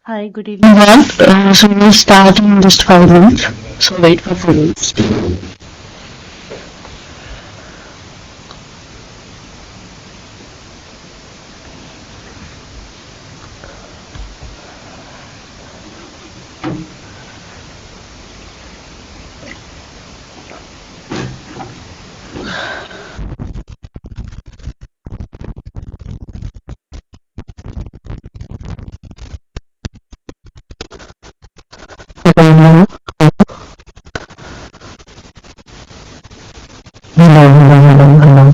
Hi, good evening all. So we'll start in just 5 minutes. So wait for 5 minutes. Hello, hello.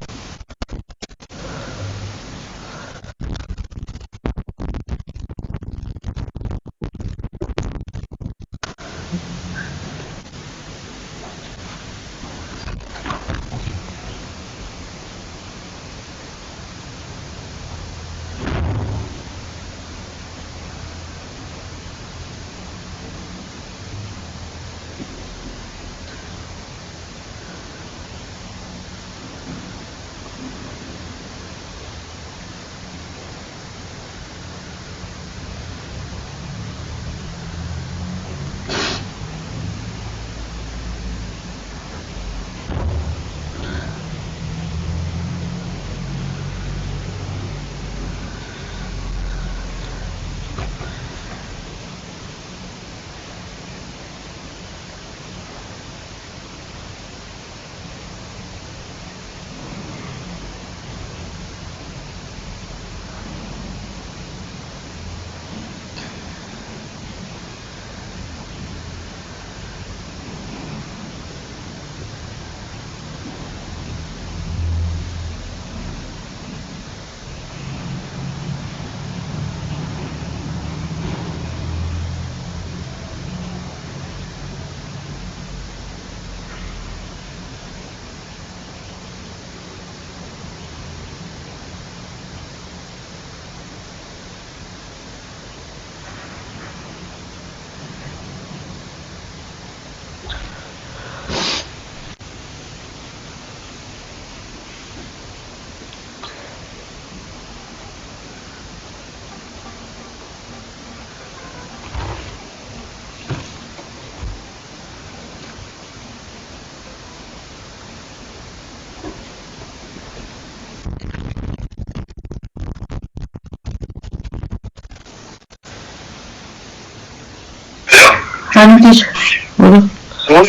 हाँ teacher बोलो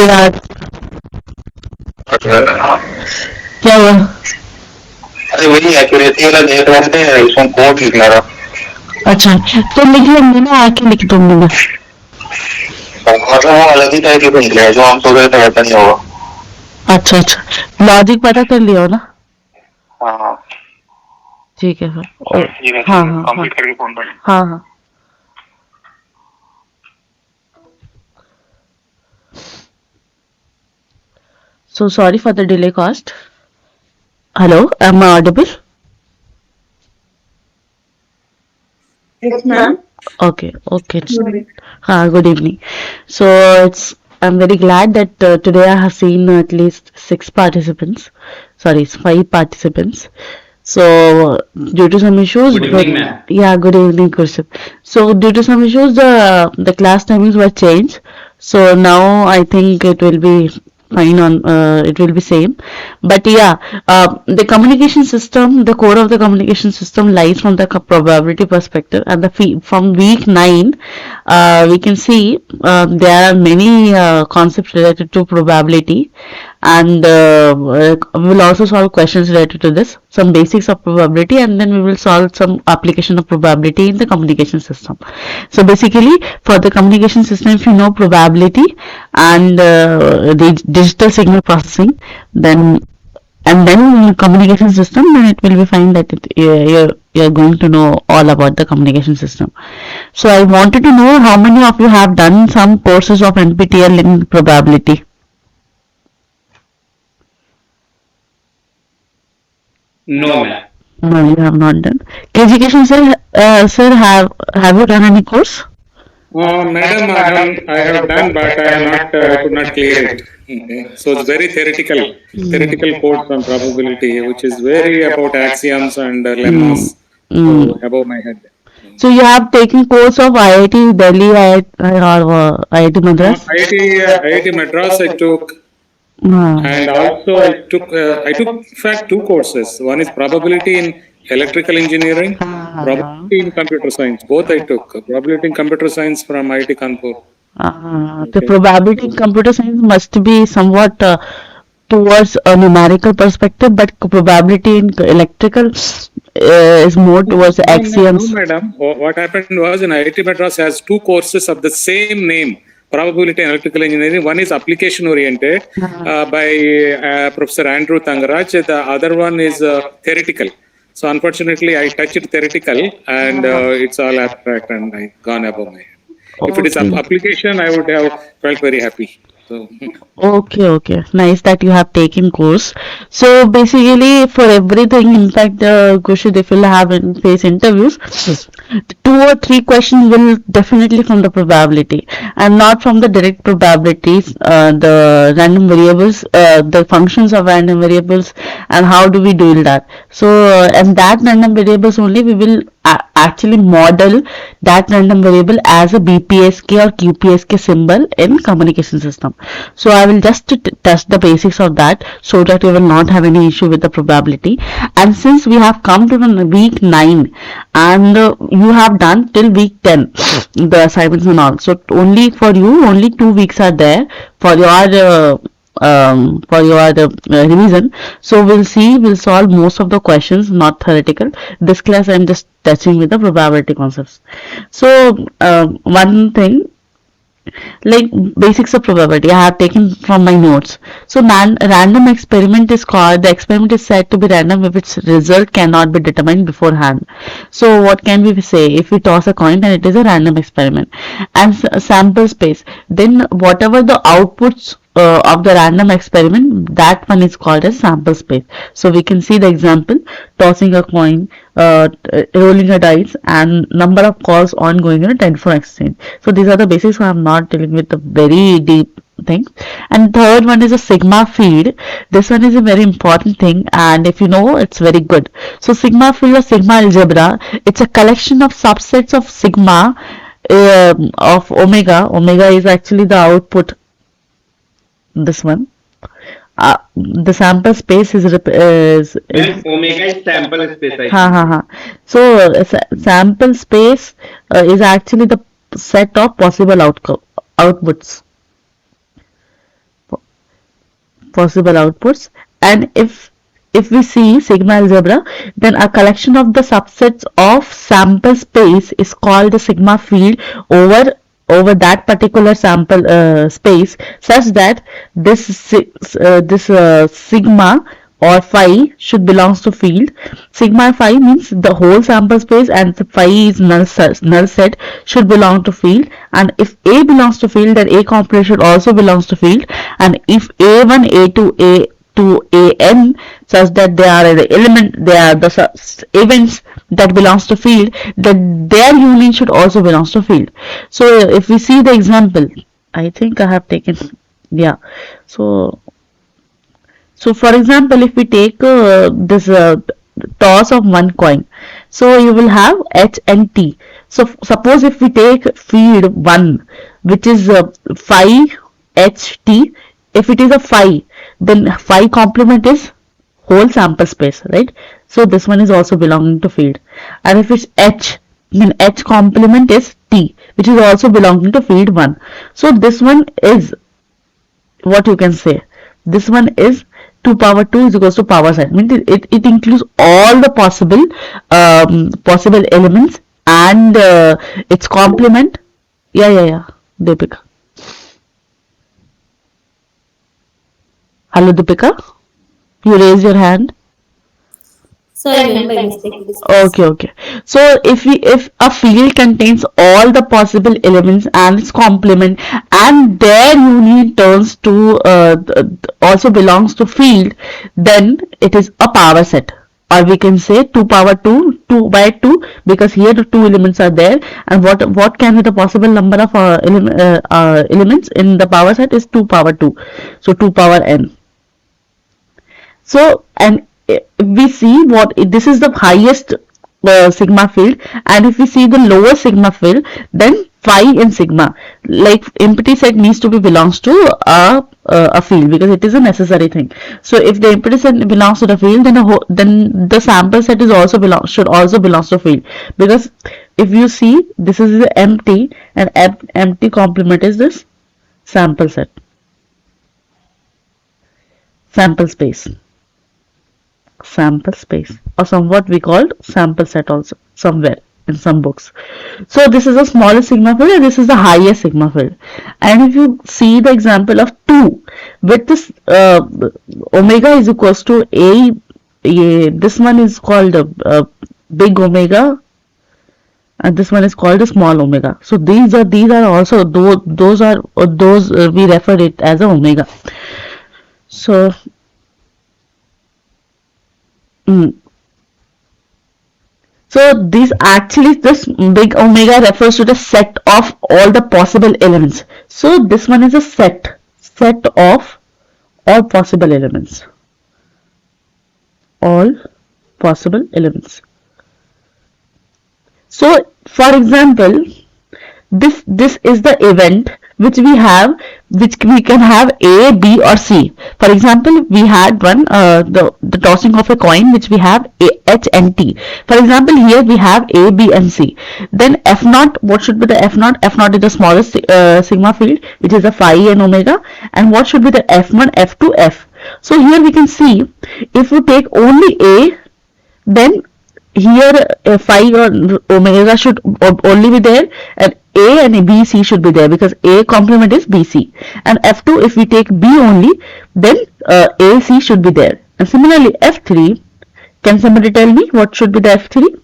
यार क्या हुआ अरे वही एक्यूरेसी वाला देख रहे थे, उसमें कोड लिखना था। अच्छा तो लिख लेंगे ना, आके लिख दूंगी मैं। मतलब वो अलग ही टाइप की निकलेगा, जो हम सोच रहे थे वैसा नहीं होगा। अच्छा अच्छा लॉजिक पता कर लिया हो ना? हाँ ठीक है सर। हाँ हाँ हाँ कंप्लीट करके फोन कर। हाँ हाँ So sorry for the delay caused. Hello, am I audible? Yes, ma'am. Okay, okay. Good. Good evening. So I'm very glad that today I have seen at least 6 participants. Sorry, it's 5 participants. So due to some issues, Good evening, ma'am. yeah, good evening, Kursiv. So due to some issues, the class timings were changed. So now I think it will be fine on it will be same. But yeah, the communication system, the core of the communication system lies from the probability perspective, and from week 9, we can see there are many concepts related to probability, and we will also solve questions related to this, some basics of probability, and then we will solve some application of probability in the communication system. So basically, for the communication system, if you know probability and the digital signal processing, then communication system, then it will be fine that you're going to know all about the communication system. So I wanted to know how many of you have done some courses of NPTEL in probability. No, ma'am. No, you have not done. Education sir, sir, have you done any course? Madam, I have done, but I could not clear it. Okay. So it's very theoretical course on probability, which is very about axioms and lemmas. So Mm. above my head. So you have taken course of IIT Delhi or IIT Madras? IIT Madras I took, and also I took in fact two courses. One is probability in electrical engineering, probability in computer science. Both I took. Probability in computer science from IIT Kanpur. The Okay. probability in computer science must be somewhat towards a numerical perspective, but probability in electrical is more towards No, axioms. madam. What happened was in IIT Madras has two courses of the same name, probability and electrical engineering. One is application oriented by Professor Andrew Tangaraj. The other one is theoretical. So unfortunately, I touched theoretical and it's all abstract and I gone above my head. If it is Okay. application, I would have felt very happy. So Okay, okay. Nice that you have taken course. So basically, for everything, in fact, Kushit, if you'll have in face interviews, two or three questions will definitely from the probability and not from the direct probabilities, the random variables, the functions of random variables, and how do we do that. So, and that random variables only we will actually model that random variable as a BPSK or QPSK symbol in communication system. So I will just test the basics of that so that you will not have any issue with the probability. And since we have come to the week 9 and you have done till week 10 the assignments and all, so only for you only 2 weeks are there for your revision. So we'll solve most of the questions, not theoretical. This class I'm just touching with the probability concepts. So one thing, like basics of probability I have taken from my notes. So random experiment is called, the experiment is said to be random if its result cannot be determined beforehand. So what can we say? If we toss a coin and it is a random experiment, and sample space, then whatever the outputs of the random experiment, that one is called as sample space. So we can see the example: tossing a coin, rolling a dice, and number of calls ongoing in a telephone exchange. So these are the basics. So I'm not dealing with the very deep thing. And third one is a sigma field. This one is a very important thing, and if you know, it's very good. So sigma field or sigma algebra, it's a collection of subsets of sigma of omega. Omega is actually the output. This one. The sample space is Ma'am, omega is sample space, I ha ha think. ha. So sample space is actually the set of possible outputs, possible outputs. And if we see sigma algebra, then a collection of the subsets of sample space is called the sigma field over that particular sample space, such that this sigma or phi should belongs to field. Sigma phi means the whole sample space, and the phi is null set should belong to field. And if A belongs to field, then A complex should also belongs to field. And if A1, A2, A2, AN, such that they are the element, they are the events that belongs to field, that their union should also belongs to field. So if we see the example, I think I have taken, yeah. So for example, if we take this toss of one coin, so you will have H and T. So suppose if we take field 1, which is phi H T, if it is a phi, then phi complement is whole sample space, right? So this one is also belonging to field. And if it's H, then H complement is T, which is also belonging to field 1. So this one is what you can say. This one is 2 power 2 is equals to power set. Means it includes all the possible elements and its complement. Yeah. Deepika. Hello, Deepika. You raise your hand. Sorry, ma'am, by mistake it is pressed. Okay. So if a field contains all the possible elements and its complement, and their union turns to also belongs to field, then it is a power set. or we can say 2 power 2, 2 by 2, because here the two elements are there, and what can be the possible number of elements in the power set is 2 power 2, so 2 power n. So, and if we see what this is the highest sigma field, and if we see the lower sigma field, then phi in sigma, like empty set needs to be belongs to a field, because it is a necessary thing. So if the empty set belongs to the field, then the sample set is also should also belongs to field, because if you see this is the empty, and empty complement is this sample set, sample space, or somewhat we called sample set also somewhere in some books. So this is the smallest sigma field, and this is the highest sigma field. And if you see the example of 2 with this omega is equals to this one is called big omega, and this one is called a small omega. So these are also those we refer it as a omega. So so this big omega refers to the set of all the possible elements. So this one is a set of all possible elements. All possible elements. So for example, this is the event which we can have A, B or C. For example, we had one the tossing of a coin, which we have H and T. For example, here we have A, B and C. Then F0, what should be the F0? F0 is the smallest sigma field, which is a phi and omega. And what should be the F1, F2, F? So here we can see, if we take only A, then here phi or omega should only be there, and A and B, C should be there, because A complement is BC. And F2, if we take B only, then AC should be there. And similarly F3, can somebody tell me what should be the F3?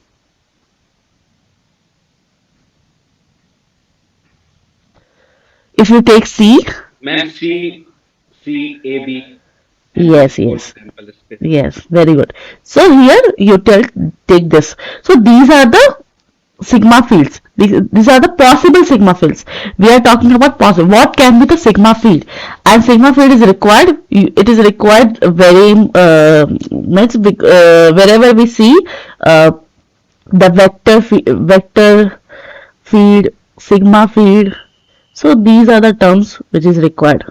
If you take C, Ma'am, C, A, B. Yes, very good. So here you take this. So these are the sigma fields. These are the possible sigma fields. We are talking about possible. What can be the sigma field? And sigma field is required. It is required very much wherever we see the vector field, sigma field. So these are the terms which is required.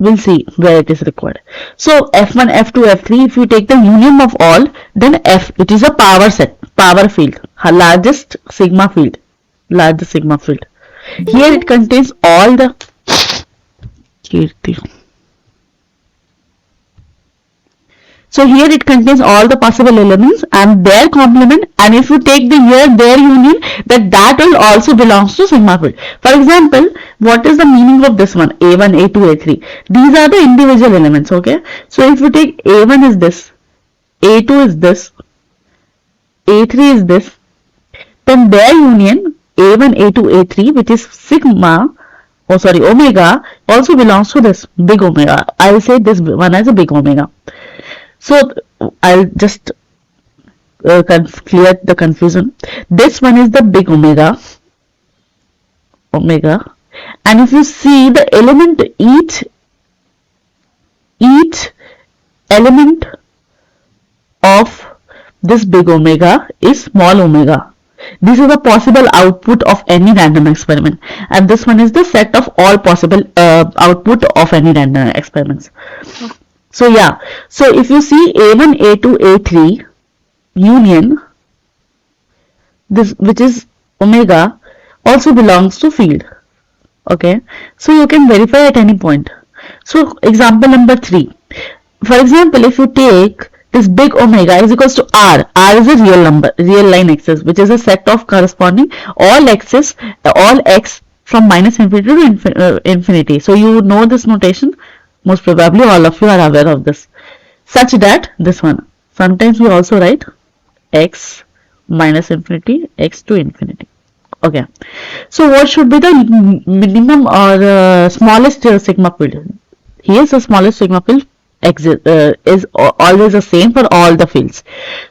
We'll see where it is required. So F1, F2, F3, if you take the union of all, then F, it is a power set, power field, largest sigma field. Here it contains all the So here it contains all the possible elements and their complement, and if you take their union, that will also belongs to sigma field. For example, what is the meaning of this one? A1, A2, A3. These are the individual elements, okay? So if you take A1 is this, A2 is this, A3 is this, then their union A1, A2, A3, which is omega, also belongs to this big omega. I will say this one as a big omega. So I'll just clear the confusion. This one is the big omega, and if you see the element, each element of this big omega is small omega. This is the possible output of any random experiment, and this one is the set of all possible output of any random experiments. So yeah, so if you see A1, A2, A3 union, this which is omega, also belongs to field. Okay, so you can verify at any point. So example number 3. For example, if you take this big omega is equals to R is a real number, real line axis, which is a set of corresponding all x from minus infinity to infinity. So you know this notation. Most probably all of you are aware of this, such that this one, sometimes we also write x minus infinity, x to infinity. Okay, so what should be the minimum or smallest sigma field? Here's the smallest sigma field, is always the same for all the fields.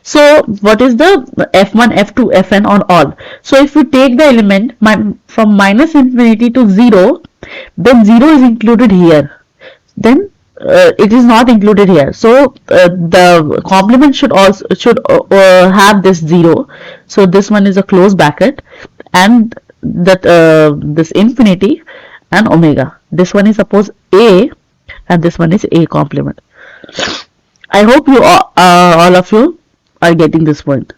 So what is the f1, f2, fn on all? So if you take the element from minus infinity to 0, then 0 is included here. Then it is not included here. So the complement should also have this 0. So this one is a closed bracket, and that this infinity and omega. This one is suppose a, and this one is a complement. I hope you all of you are getting this point.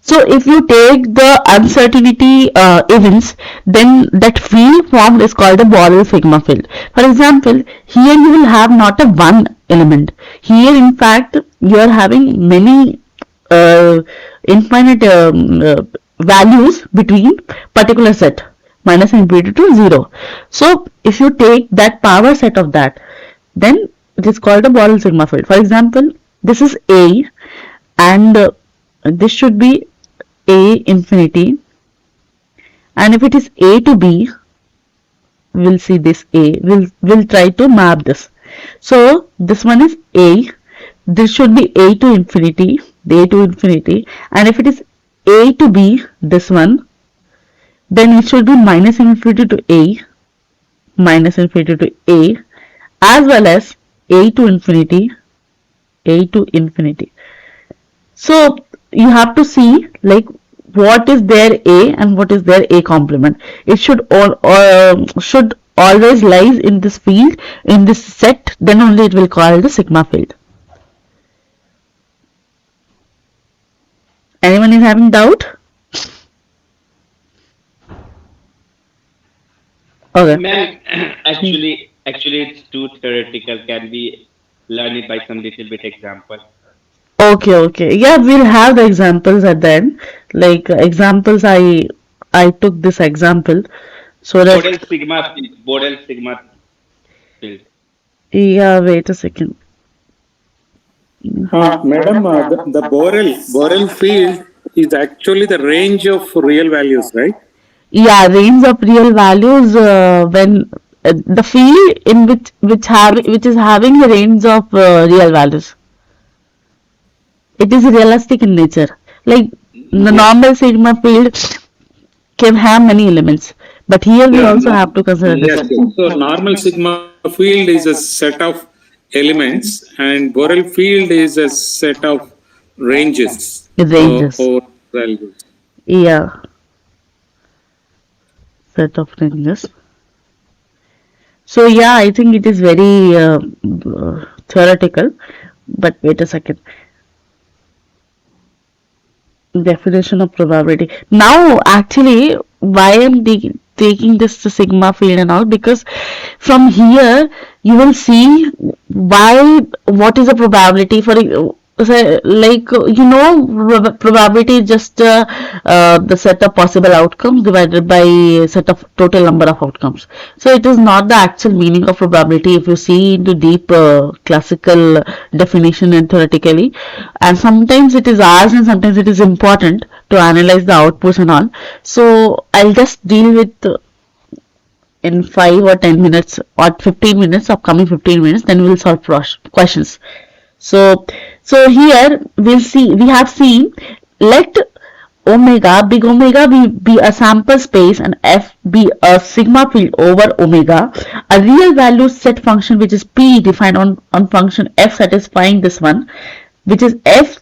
So if you take the uncertainty events, then that field formed is called a Borel sigma field. For example, here you will have not a one element. Here, in fact, you are having many infinite values between particular set minus infinity to 0. So if you take that power set of that, then it is called a Borel sigma field. For example, this is A, and this should be A infinity, and if it is A to B, we'll see this A, we'll try to map this. So this one is A, this should be A to infinity, and if it is A to B, this one, then it should be minus infinity to A, as well as A to infinity. So you have to see like what is their A and what is their A complement. It should always lies in this field, in this set, then only it will call the sigma field. Anyone is having doubt? Okay. Ma'am, actually, it's too theoretical. Can we learn it by some little bit example? Okay. Yeah, we'll have the examples at the end. Like examples, I took this example so that. Borel sigma field. Yeah, wait a second. Madam, the Borel field is actually the range of real values, right? Yeah, range of real values when the field in which is having the range of real values. It is realistic in nature. Like the normal sigma field can have many elements, but here we also have to consider this. Yes. So normal sigma field is a set of elements, and Borel field is a set of ranges. Or values. Yeah. Set of ranges. So yeah, I think it is very theoretical, but wait a second. Definition of probability. Now actually why I'm taking this sigma field and all, because from here you will see what is the probability for like probability is just the set of possible outcomes divided by set of total number of outcomes. So it is not the actual meaning of probability if you see into deep classical definition and theoretically, and sometimes it is asked and sometimes it is important to analyze the outputs and all. So I'll just deal with in 5 or 10 minutes or 15 minutes, upcoming 15 minutes, then we'll solve questions. So here we have seen, let omega, big omega be a sample space and f be a sigma field over omega, a real value set function which is p defined on function f satisfying this one, which is f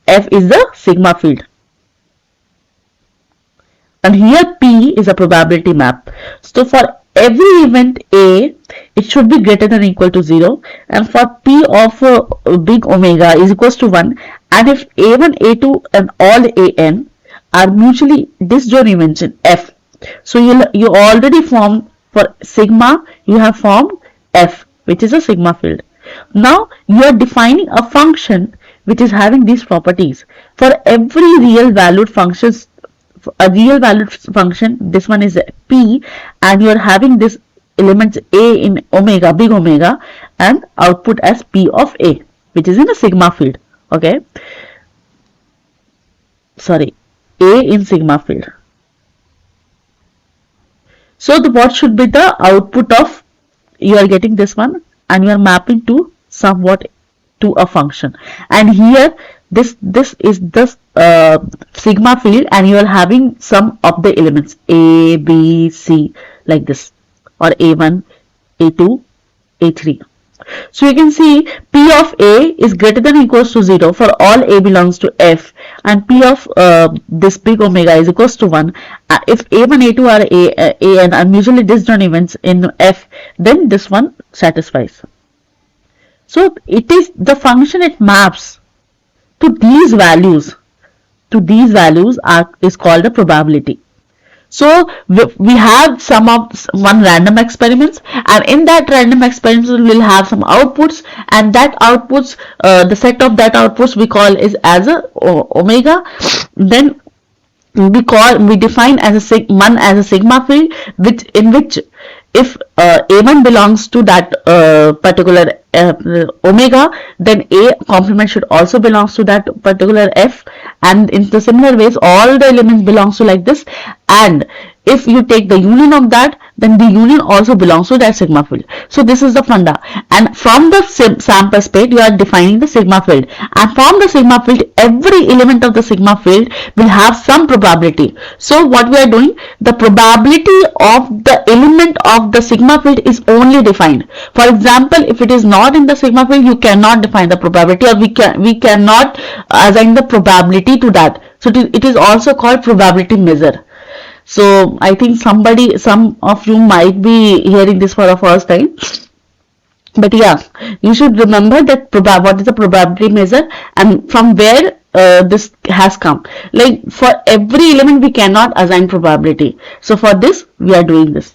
is the sigma field. And here P is a probability map. So for every event A, it should be greater than or equal to 0. And for P of big omega is equals to 1. And if A1, A2 and all AN are mutually disjoint events in F. So you already formed for sigma, you have formed F, which is a sigma field. Now you are defining a function which is having these properties. For every real valued functions, a real valued function, this one is P, and you are having this elements A in omega, big omega, and output as P of A, which is in a sigma field. Okay, sorry, A in sigma field. So what should be the output of, you are getting this one and you are mapping to somewhat to a function, and here this is the sigma field, and you are having some of the elements a b c like this, or a1 a2 a3. So you can see P of A is greater than or equals to 0 for all A belongs to F, and P of this big omega is equals to 1. If A1, A2 are AN are mutually disjoint events in F, then this one satisfies. So it is the function it maps to these values. To these values is called a probability. So we have one random experiments, and in that random experiments we will have some outputs, and that outputs, the set of that outputs we call is as a omega. Then we define as one as a sigma field, in which if A1 belongs to that particular omega, then A complement should also belongs to that particular F, and in the similar ways all the elements belongs to like this, and if you take the union of that, then the union also belongs to that sigma field. So this is the funda, and from the sample space you are defining the sigma field, and from the sigma field every element of the sigma field will have some probability. So what we are doing, the probability of the element of the sigma field is only defined. For example, if it is not in the sigma field, you cannot define the probability, or we cannot assign the probability to that. So it is also called probability measure. So I think some of you might be hearing this for the first time, but yeah, you should remember that what is the probability measure and from where this has come. Like for every element we cannot assign probability. So for this we are doing this.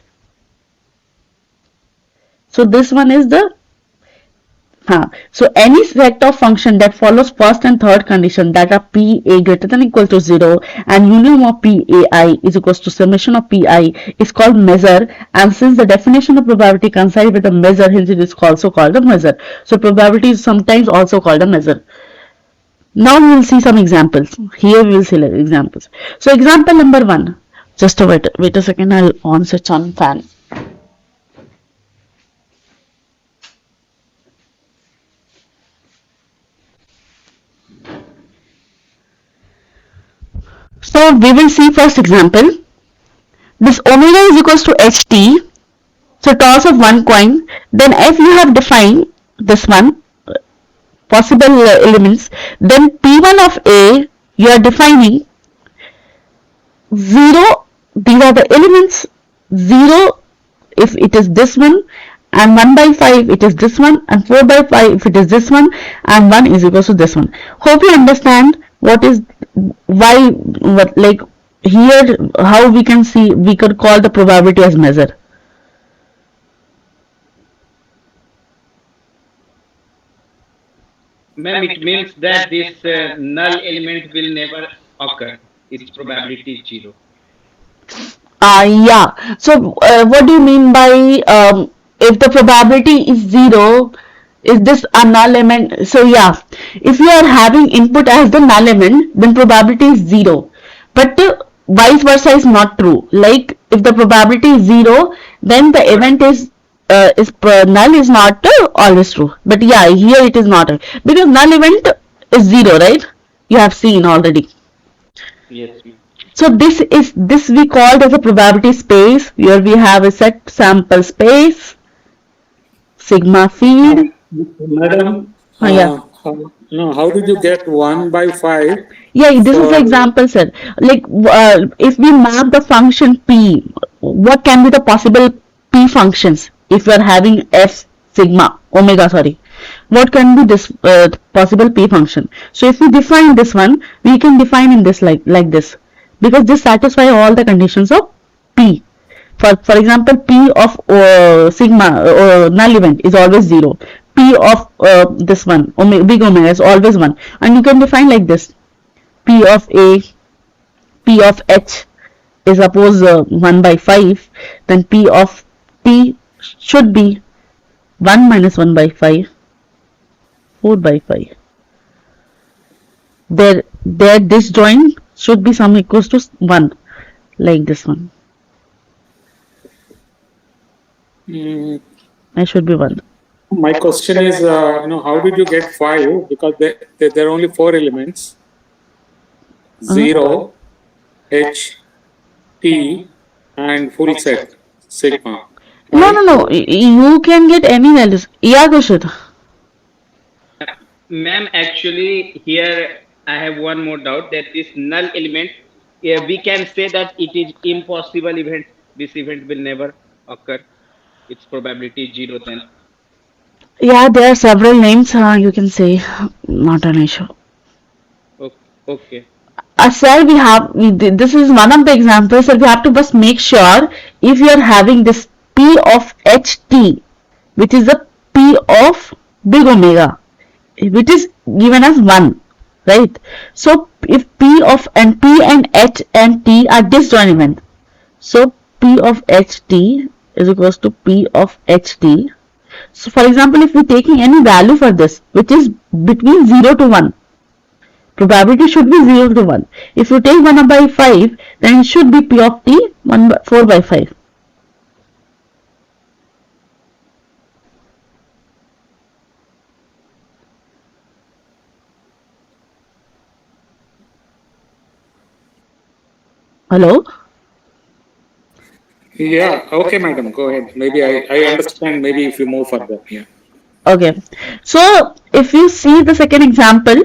So this one is the so any set of function that follows first and third condition, that are P A greater than or equal to 0 and union of P A I is equals to summation of P I is called measure, and since the definition of probability coincides with the measure, hence it is also called a measure. So probability is sometimes also called a measure. Now we will see some examples. Here we will see examples. So example number 1. Just wait a second, I'll switch on fan. So we will see first example. This omega is equals to ht. So toss of one coin. Then if you have defined this one possible elements, then P1 of A you are defining 0. These are the elements. 0 if it is this one, and 1 by 5 it is this one, and 4 by 5 if it is this one, and 1 is equals to this one. Hope you understand like here how we can see, we could call the probability as measure. Ma'am, it means that this null element will never occur. Its probability is 0. Yeah. So what do you mean by if the probability is 0, is this a null element? So yeah, if you are having input as the null element, then probability is 0. But vice versa is not true. Like if the probability is 0, then the event is null is not always true. But yeah, here it is not, because null event is 0, right? You have seen already. Yes, ma'am. So this we called as a probability space, where we have a set sample space, sigma field. Madam, Yeah. how did you get 1 by 5? Yeah, this is the example, sir. Like if we map the function p, what can be the possible p functions if we are having f sigma omega, sorry, what can be this possible p function? So if we define this one, we can define in this like this, because this satisfies all the conditions of p. For example, p of sigma null event is always 0. P of this one big omega is always 1, and you can define like this: P of A, P of H is suppose 1 by 5, then P of T should be 1 minus 1 by 5, 4 by 5. Their disjoint should be sum equals to 1, like this one. I should be 1. My question is, how did you get 5? Because there are only 4 elements: 0, H, T, and full set sigma. No. You can get any values. Yeah, Kushit. Ma'am, actually, here I have one more doubt that this null element, we can say that it is impossible event. This event will never occur. Its probability is 0 then. Yeah, there are several names you can say. Not an issue. Okay. Sir, this is one of the examples. Sir, we have to just make sure if you are having this P of HT, which is the P of big omega, which is given as 1, right? So if P and H and T are disjoint event, so P of HT is equals to P of HT. So for example, if we're taking any value for this, which is between 0 to 1, probability should be 0 to 1. If you take 1 by 5, then it should be P of T 4 by 5. Hello? Yeah, okay, madam, go ahead. Maybe I understand, maybe if you move further. Yeah. Okay. So if you see the second example,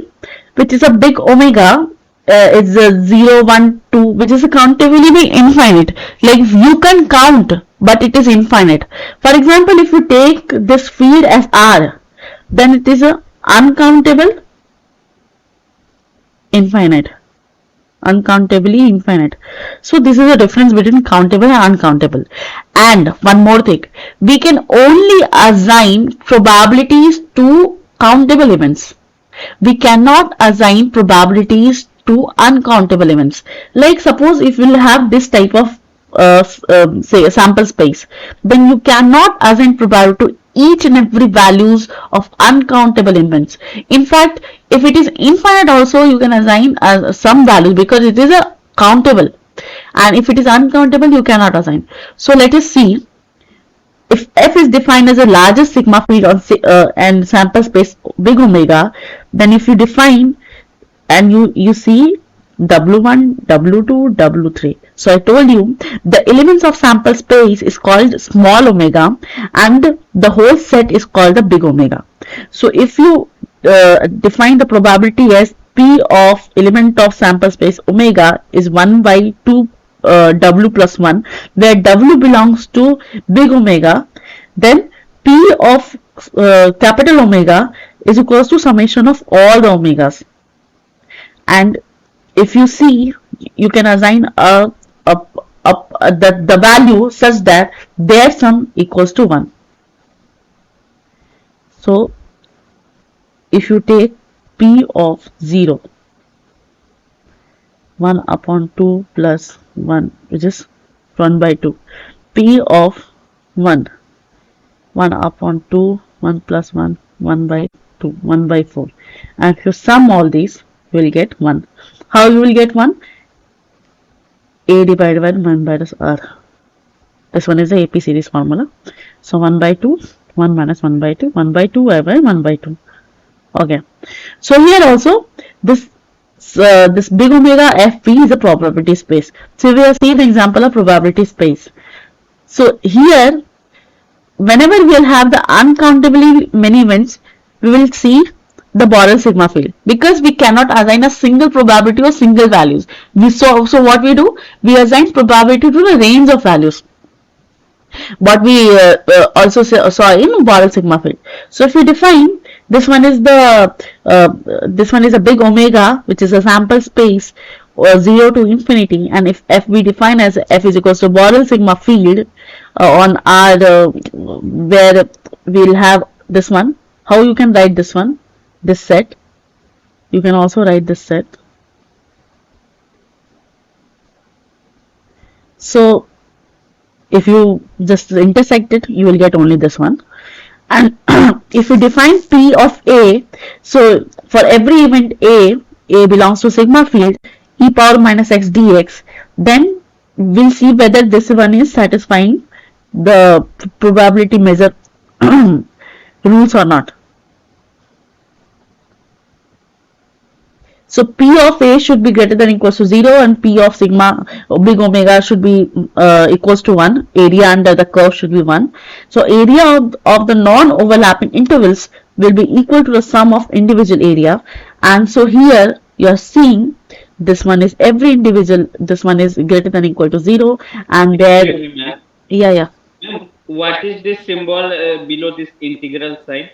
which is a big omega, it's a 0, 1, 2, which is countably be infinite. Like you can count, but it is infinite. For example, if you take this field as R, then it is a uncountable infinite. Uncountably infinite. So this is the difference between countable and uncountable. And one more thing, we can only assign probabilities to countable events. We cannot assign probabilities to uncountable events. Like suppose if we'll have this type of say a sample space, then you cannot assign probability to each and every values of uncountable events. In fact, if it is infinite also, you can assign some value because it is a countable, and if it is uncountable, you cannot assign. So let us see. If F is defined as the largest sigma field on and sample space big omega, then if you define and you see W1, W2, W3. So I told you the elements of sample space is called small omega and the whole set is called the big omega. So if you define the probability as P of element of sample space omega is 1 by 2 W plus 1, where W belongs to big omega, then P of capital omega is equals to summation of all the omegas. And if you see, you can assign the value such that their sum equals to 1. So if you take P of 0, 1 upon 2 plus 1, which is 1 by 2. P of 1, 1 upon 2, 1 plus 1, 1 by 2, 1 by 4. And if you sum all these, you will get 1. How you will get 1? A divided by 1 minus R. This one is the AP series formula. So 1 by 2, 1 minus 1 by 2, 1 by 2 by 1 by 2. Okay. So here also, this big omega FP is a probability space. So we have seen the example of probability space. So here, whenever we will have the uncountably many events, we will see the Borel sigma field because we cannot assign a single probability or single values. So what we do, we assign probability to the range of values. What we also saw in Borel sigma field. So if we define this one is a big omega, which is a sample space 0 to infinity, and if F we define as F is equals to Borel sigma field on R, where we'll have this one. How you can write this one? This set. You can also write this set. So if you just intersect it, you will get only this one. And if you define P of A, so for every event A belongs to sigma field e power minus x dx, then we'll see whether this one is satisfying the probability measure rules or not. So P of A should be greater than equals to 0 and P of sigma big omega should be equals to 1. Area under the curve should be 1. So area of the non-overlapping intervals will be equal to the sum of individual area. And so here you are seeing this one is every individual, this one is greater than equal to 0 and there, Excuse me, ma'am. yeah. Ma'am, what is this symbol below this integral sign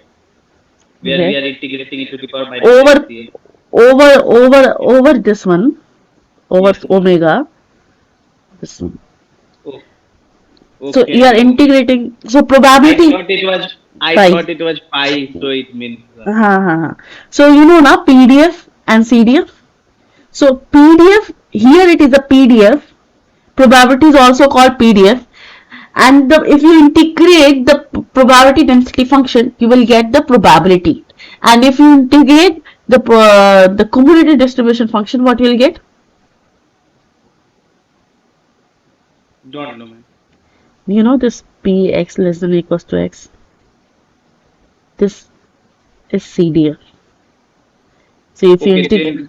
where we Okay. are integrating e to the power minus Over, XCA? over this one, over Yes, ma'am. omega, this one. Oh, So you are okay. integrating. So I probability thought it was I pi. thought it was pi, so it means So you know now PDF and CDF. So PDF here it is a PDF. Probability is also called PDF. And if you integrate the probability density function, you will get the probability. And if you integrate the cumulative distribution function, what you will get? don't know, ma'am. You know this Px less than or equals to x. This is CDF. So if you Okay, integrate,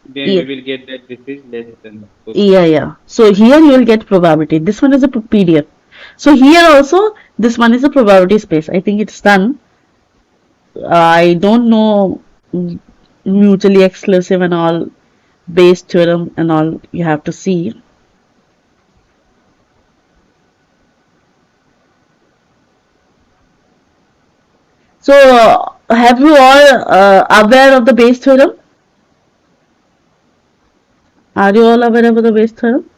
then yeah, we will get that this is less than. Okay. yeah. So here you will get probability. This one is a PDF. So here also this one is a probability space. I think it's done. I don't know mutually exclusive and all, Bayes theorem and all. You have to see. So have you all aware of the Bayes theorem? Are you all aware of the Bayes theorem?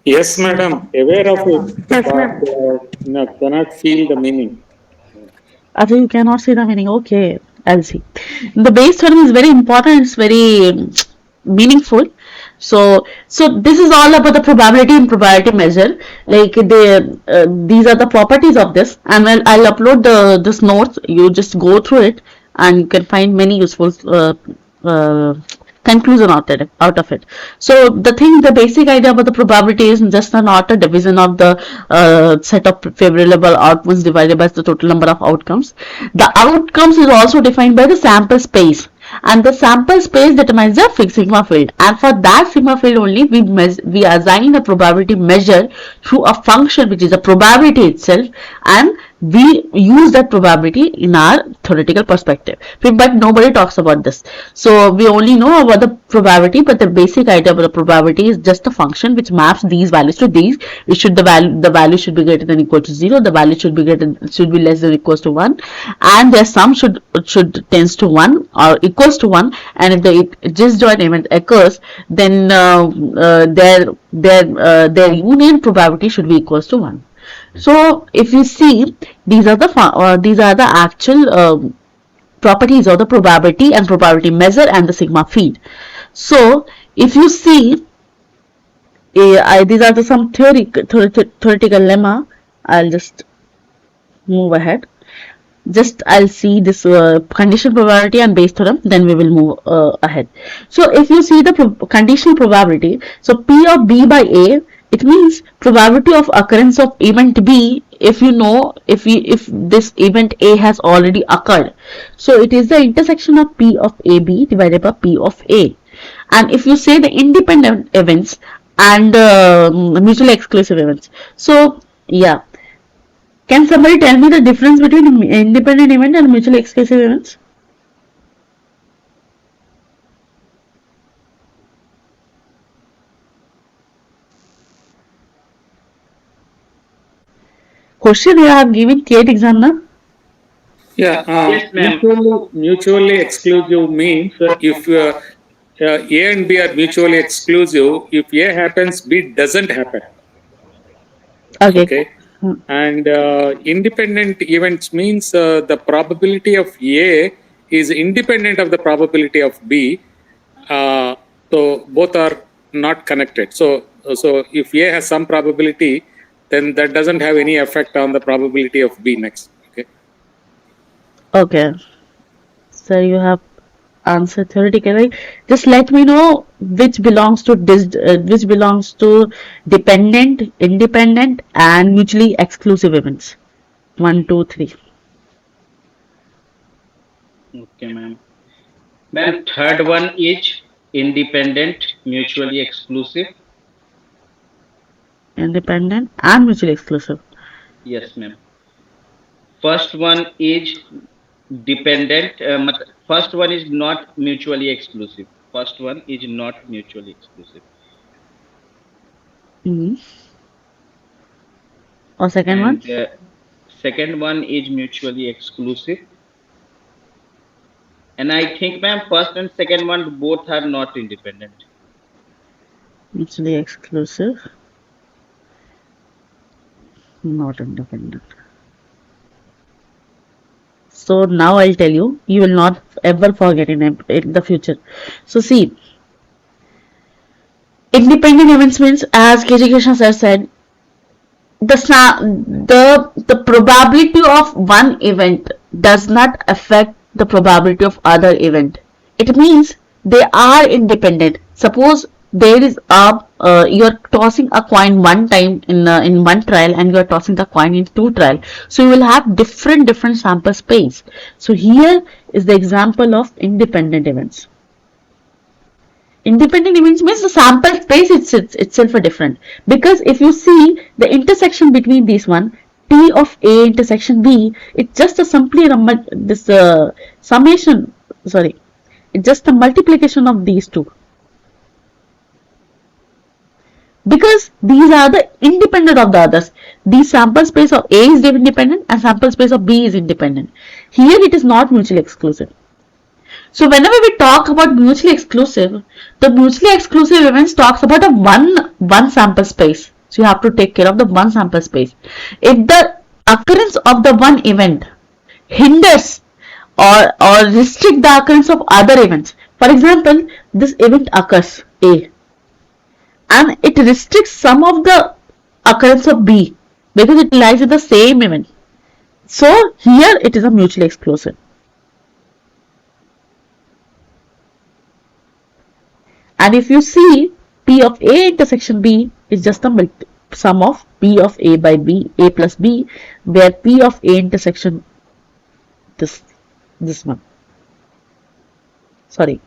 Yes, madam. Aware of it, but no, cannot feel the meaning. Actually, you cannot see the meaning. Okay, I'll see. The Bayes theorem is very important. It's very meaningful. So this is all about the probability and probability measure. Like these are the properties of this, and I'll upload this notes. You just go through it, and you can find many useful uh, conclusion out of it. So the basic idea about the probability is just an order division of the set of favorable outcomes divided by the total number of outcomes. The outcomes is also defined by the sample space, and the sample space determines the fixed sigma field, and for that sigma field only we assign a probability measure through a function which is a probability itself, and we use that probability in our theoretical perspective, but nobody talks about this. So we only know about the probability, but the basic idea about the probability is just a function which maps these values to these. It should the value should be greater than or equal to 0, the value should be less than or equals to 1, and their sum should tends to 1 or equals to 1, and if the disjoint event occurs, then their union probability should be equals to 1. So if you see, these are the actual properties of the probability and probability measure and the sigma field. So if you see, these are some theoretical lemma. I'll just move ahead. I'll see this conditional probability and Bayes theorem, then we will move ahead. So if you see the conditional probability, so P of B by A, it means probability of occurrence of event B if this event A has already occurred. So it is the intersection of P of AB divided by P of A. And if you say the independent events and mutually exclusive events, so yeah. Can somebody tell me the difference between independent event and mutually exclusive events? Question you have given TET exam, na? Yeah, Yes, ma'am. mutually exclusive means if A and B are mutually exclusive, if A happens, B doesn't happen. Okay. And independent events means the probability of A is independent of the probability of B. So both are not connected. So if A has some probability, then that doesn't have any effect on the probability of B next. Okay. Okay. So you have answer theoretically. Just let me know which belongs to dependent, independent, and mutually exclusive events. One, two, three. Okay, ma'am. Ma'am, third one is independent, mutually exclusive. Independent and mutually exclusive. Yes, ma'am. First one is dependent. First one is not mutually exclusive. First one is not mutually exclusive. Hmm. Or second one? And second one is mutually exclusive. And I think, ma'am, first and second one both are not independent. Mutually exclusive, not independent. So now I'll tell you, you will not ever forget in the future. So see, independent events means, as KG Krishna sir said, the probability of one event does not affect the probability of other event. It means they are independent. Suppose there is a you are tossing a coin one time in one trial, and you are tossing the coin in two trial, so you will have different sample space. So here is the example of independent events. Independent events means the sample space itself are different, because if you see the intersection between these one, T of A intersection B, it's just a simply this summation, sorry, it's just a multiplication of these two, because these are the independent of the others. The sample space of A is independent and sample space of B is independent. Here it is not mutually exclusive. So whenever we talk about mutually exclusive, the mutually exclusive events talks about a one sample space. So you have to take care of the one sample space. If the occurrence of the one event hinders or restrict the occurrence of other events, for example, this event occurs A and it restricts some of the occurrence of B because it lies in the same event. So here it is a mutually exclusive. And if you see, P of A intersection B is just the sum of P of A by B, A plus B, where P of A intersection this one. Sorry,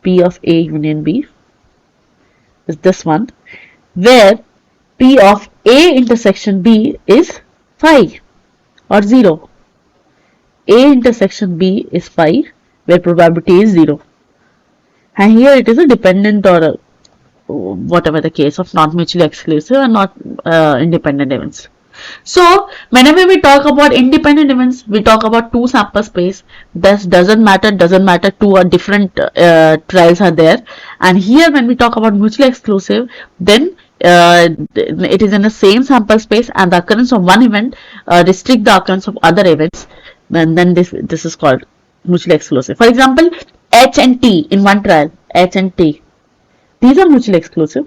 P of A union B is this one, where P of A intersection B is phi or 0. A intersection B is phi, where probability is 0. And here it is a dependent or a, whatever the case of not mutually exclusive and not independent events. So whenever we talk about independent events, we talk about two sample space. This doesn't matter two or different trials are there. And here when we talk about mutually exclusive, then it is in the same sample space and the occurrence of one event restrict the occurrence of other events. And then this is called mutually exclusive. For example, H and T in one trial, H and T, these are mutually exclusive.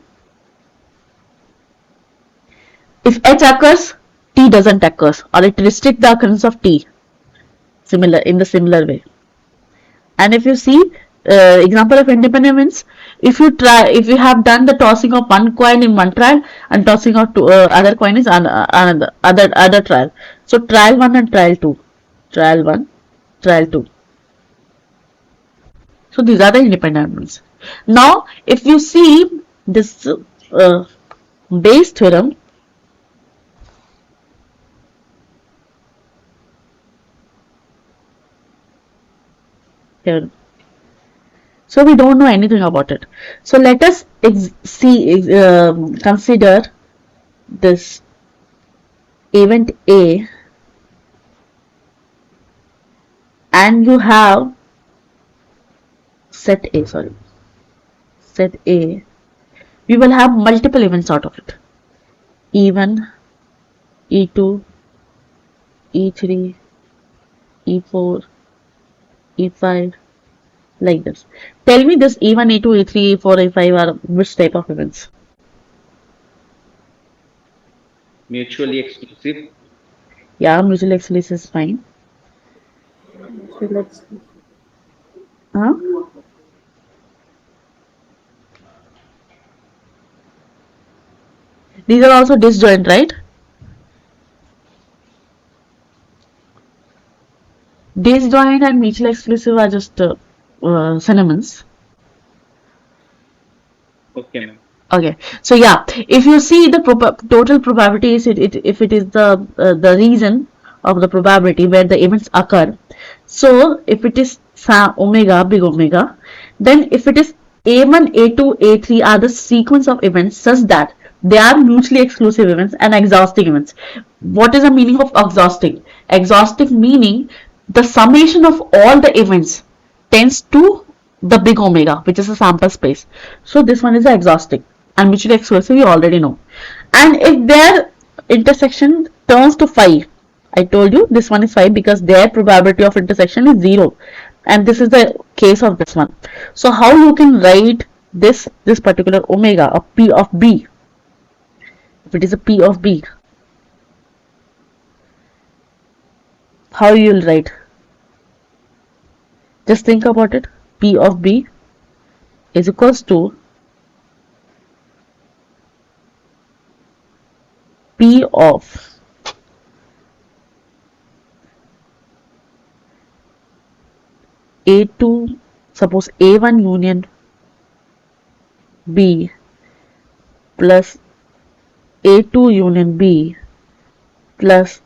If H occurs, T doesn't occur, or it restricts the occurrence of T in the similar way. And if you see example of independent events, if you have done the tossing of one coin in one trial and tossing of other coin is other trial. So trial 1 and trial 2, trial 1, trial 2. So these are the independent events. Now if you see this Bayes theorem, here, so we don't know anything about it. So let us consider this event A, and you have set A. We will have multiple events out of it. E1, E2, E3, E4, E5, like this. Tell me this E1, E2, E3, E4, E5 are which type of events? Mutually exclusive. Yeah, mutually exclusive is fine. Huh? These are also disjoint, right? Disjoint and mutually exclusive are just synonyms. Okay, ma'am. Okay, so yeah, if you see the total probability is if it is the reason of the probability where the events occur. So if it is omega, big omega, then if it is A1, A2, A3 are the sequence of events such that they are mutually exclusive events and exhausting events. What is the meaning of exhausting? Exhausting meaning the summation of all the events tends to the big omega, which is a sample space. So this one is the exhausting and mutually exclusive, you already know. And if their intersection turns to 5, I told you this one is 5 because their probability of intersection is 0. And this is the case of this one. So how you can write this particular omega, a P of B, if it is a P of B, how you will write? Just think about it. P of B is equals to P of A2, suppose A1 union B plus A2 union B plus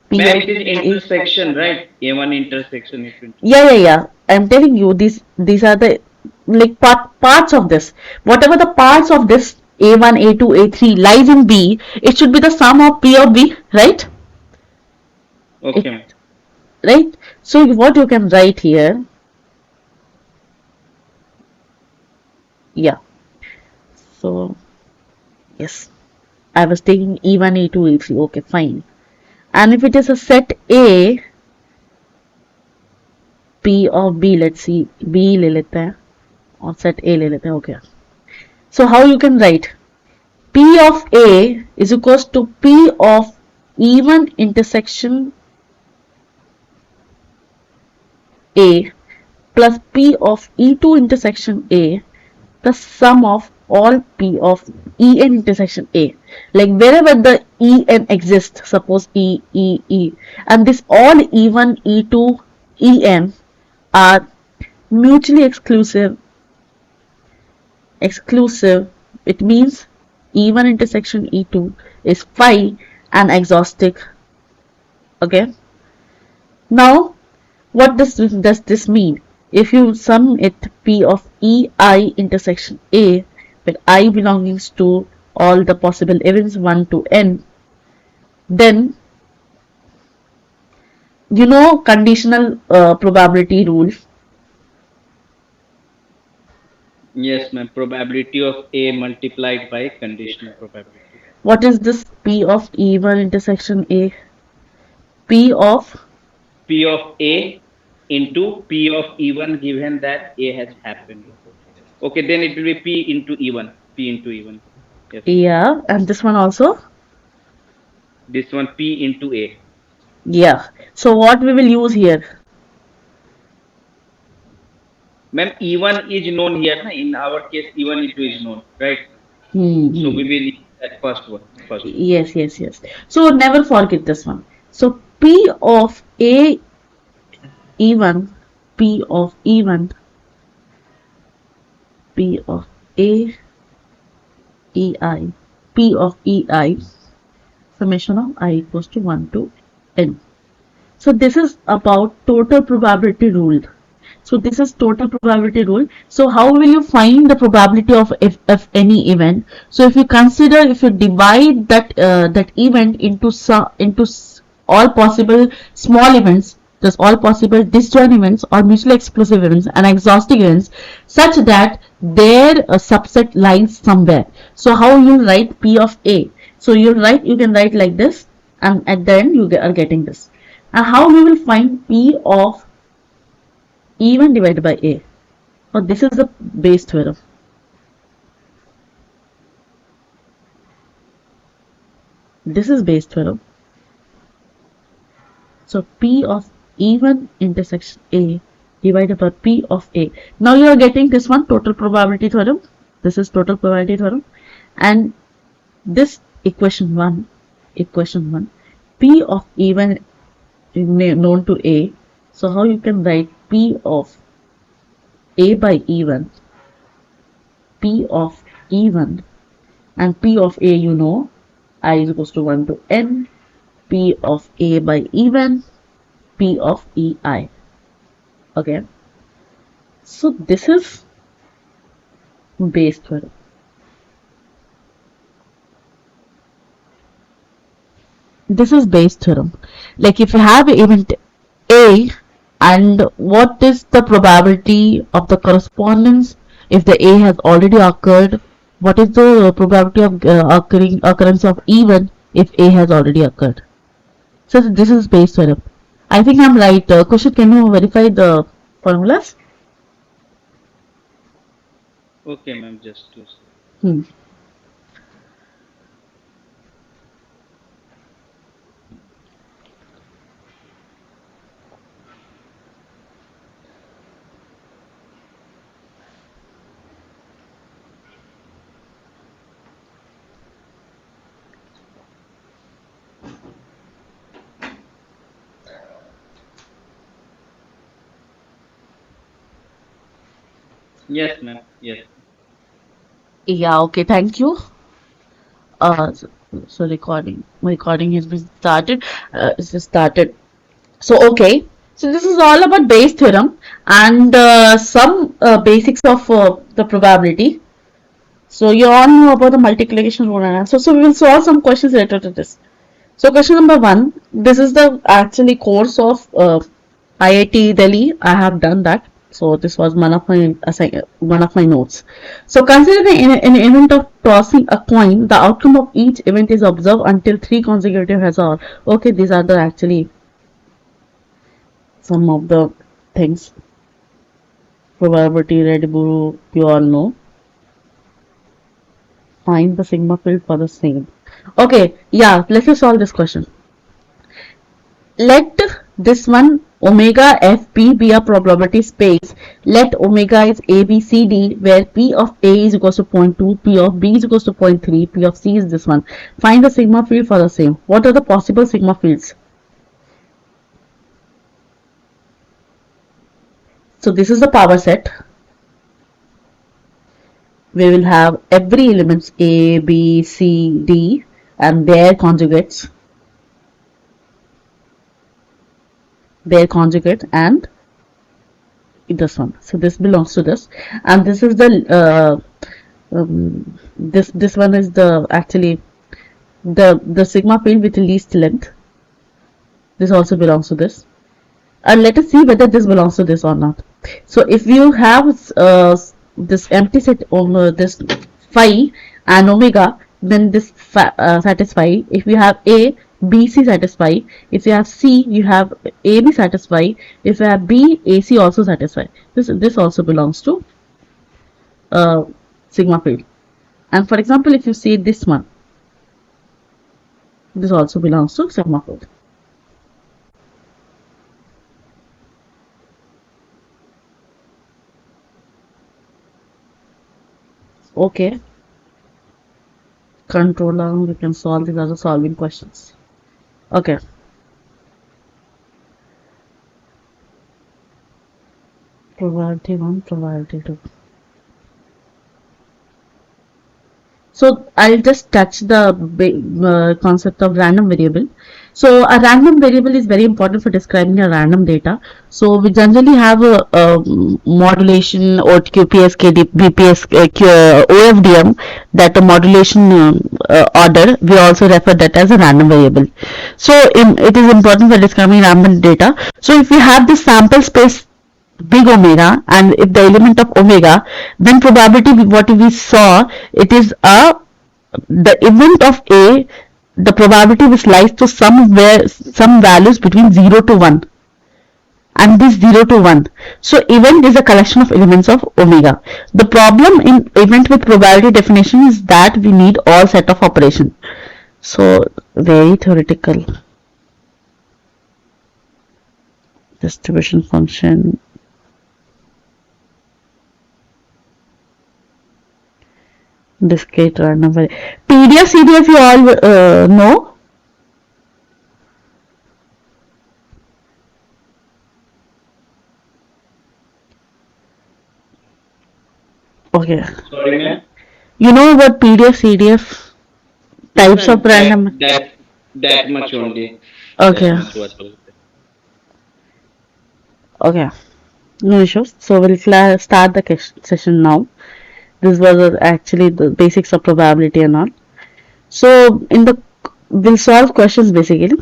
P Ma'am, of it is intersection, right? A1 intersection is yeah. I'm telling you these are the like parts of this. Whatever the parts of this A1, A2, A3 lies in B, it should be the sum of P of B, right? okay, ma'am. Right? So what you can write here, yeah. So yes, I was taking E1, E2, E3. Okay, fine. And if it is a set A, P of B, let's see, B ले लेते हैं और set A ले लेते हैं. Okay. So how you can write? P of A is equals to P of E1 intersection A plus P of E2 intersection A, the sum of all P of En intersection A. Like wherever the En exists, suppose E, and this all E1, E2, En are mutually exclusive. It means E1 intersection E2 is phi and exhaustic. Okay. Now, what does this mean? If you sum it P of EI intersection A, where I belongs to all the possible events 1 to n, then you know conditional probability rule. Yes, ma'am. Probability of A multiplied by conditional probability. What is this P of E1 intersection A? P of P of A into P of E1 given that A has happened. Okay, then it will be P into E1. P into E1. Yes. yeah, and this one also. This one P into A. Yeah. So what we will use here? Ma'am, E1 is known here. Na? In our case, E1 into is known, right? Hmm. So we will use that first one. First. Yes. So never forget this one. So P of A E1, P of E1, P of A EI, P of EI, summation of I equals to 1 to n. So this is about total probability rule. So this is total probability rule. So how will you find the probability of any event? So if you consider, if you divide that event into all possible small events, just all possible disjoint events or mutually exclusive events and exhausting events, such that their subset lies somewhere. So how you write P of A? So you can write like this, and at the end you are getting this. And how we will find P of E1 divided by A? Oh, this is the base theorem. This is base theorem. So P of E1 intersection A divided by P of A. Now you are getting this one, total probability theorem. This is total probability theorem. And this equation 1, P of even is known to A. So how you can write P of A by even, P of even, and P of A, you know, I is equals to 1 to N, P of A by even, P of EI. Okay. So this is Bayes theorem. This is Bayes theorem. Like if you have event A, and what is the probability of the correspondence if the A has already occurred? What is the probability of occurrence of even if A has already occurred? So this is Bayes theorem. I think I'm right. Kushit, can you verify the formulas? Okay, ma'am, just 2 seconds. Yes, ma'am. Yes. Yeah, okay, thank you. So recording has been started. It's just started. So okay, so this is all about Bayes theorem and some basics of the probability. So you all know about the multiplication rule and answer. So we will solve some questions related to this. So question number 1. This is the actually course of IIT Delhi. I have done that. So this was one of my notes. So consider an event of tossing a coin. The outcome of each event is observed until 3 consecutive has are. Okay, these are the actually some of the things. Probability, Red Bull, you all know. Find the sigma field for the same. Okay, yeah, let's just solve this question. Let this one omega fp be a probability space. Let omega is a b c d, where p of a is equals to 0.2, p of b is equals to 0.3, p of c is this one. Find the sigma field for the same. What are the possible sigma fields? So this is the power set. We will have every elements a, b, c, d and their conjugates. And this one. So this belongs to this, and this is the this one is the actually the sigma field with the least length. This also belongs to this, and let us see whether this belongs to this or not. So if you have this empty set over this phi and omega, then this satisfy. If you have a, BC satisfy. If you have C, you have AB satisfy. If you have B, AC also satisfy. This also belongs to sigma field. And for example, if you say this one, this also belongs to sigma field. Okay. Controller, we can solve these other solving questions. Okay. Probability 1, probability 2. So I'll just touch the concept of random variable. So a random variable is very important for describing a random data. So we generally have a modulation or QPSK, BPSK, OFDM, that a modulation order. We also refer that as a random variable. So it is important for describing random data. So if we have this sample space big omega, and if the element of omega, then probability what we saw, it is the event of A, the probability which lies to some values between 0 to 1, and this 0 to 1. So event is a collection of elements of omega. The problem in event with probability definition is that we need all set of operation. So very theoretical. Distribution function. Discrete random variable. PDF, CDF you all know? Okay. Sorry, ma'am. You know about PDF, CDF? Yes, Types of ma'am. That random. that that much only. That Okay. much what was there. Okay. No issues. So we'll start the session now. This was actually the basics of probability and all. So in the we'll solve questions basically.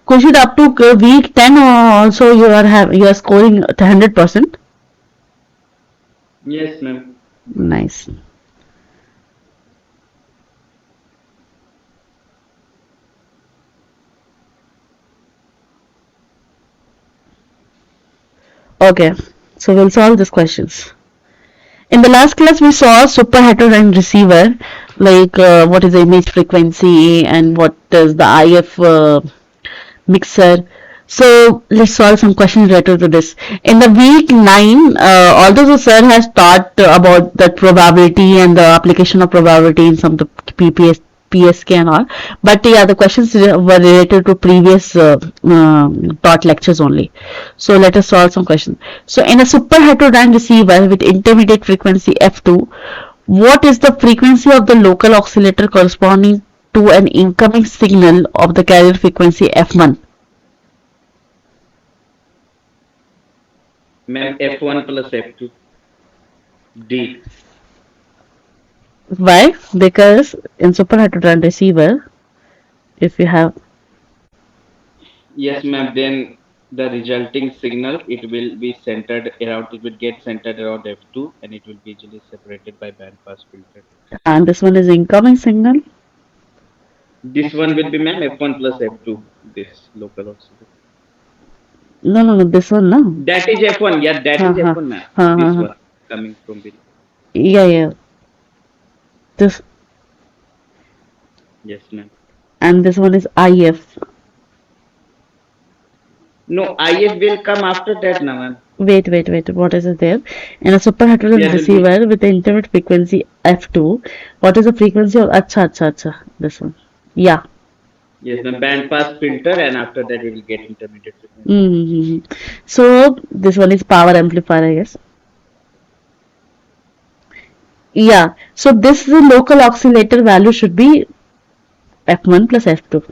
Question up to week 10 also you are scoring 100%. Yes, ma'am. Nice. Okay. So we'll solve these questions. In the last class, we saw superheterodyne receiver, like what is the image frequency and what is the IF mixer. So let's solve some questions related to this. In the week 9, although the sir has taught about the probability and the application of probability in some of the PPS, PSK and all, but yeah, the questions were related to previous taught lectures only. So let us solve some questions. So in a super heterodyne receiver with intermediate frequency F2, what is the frequency of the local oscillator corresponding to an incoming signal of the carrier frequency F1? Ma'am, F1 plus F2. D. Why? Because in super heterodyne receiver, if you have Yes, ma'am. Then the resulting signal, it will be centered around. It will get centered around F2, and it will be easily separated by band pass filter. and this one is incoming signal. This one will be, ma'am, F1 plus F2. This local oscillator. No, this one no. That is F1. Yeah, that Ha is ha F1, ma'am. ha ha. This Ha. one coming from below. Yeah. This Yes, ma'am. and this one is IF. No, IF will come after that now, ma'am. Wait. What is it there? In a super heterodyne There will be, receiver with the intermediate frequency F2, what is the frequency of acha. This one. Yeah. yes, ma'am, band pass filter, and after that we will get intermediate frequency. Mm-hmm. So this one is power amplifier, I guess. Yeah. So this the local oscillator value should be F1 plus F2.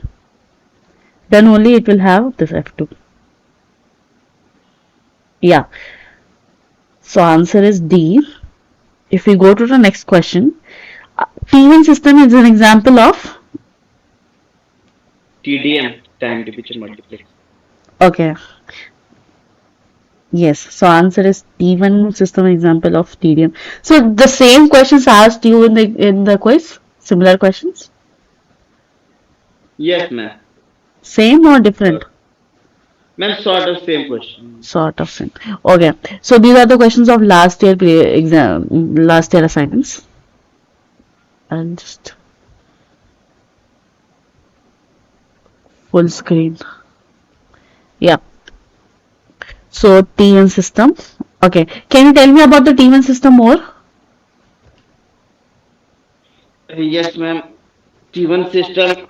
Then only it will have this F2. Yeah. So answer is D. If we go to the next question, T1 system is an example of. TDM, time division multiplex. Okay. Yes. So answer is T1 system example of TDM. So the same questions asked you in the quiz. Similar questions. Yes, ma'am. Same or different? Ma'am, sort of same question. Sort of same. Okay. So these are the questions of last year exam, last year assignments. And just full screen. Yeah. So T1 system. Okay. Can you tell me about the T1 system more? Yes, ma'am. T1 system,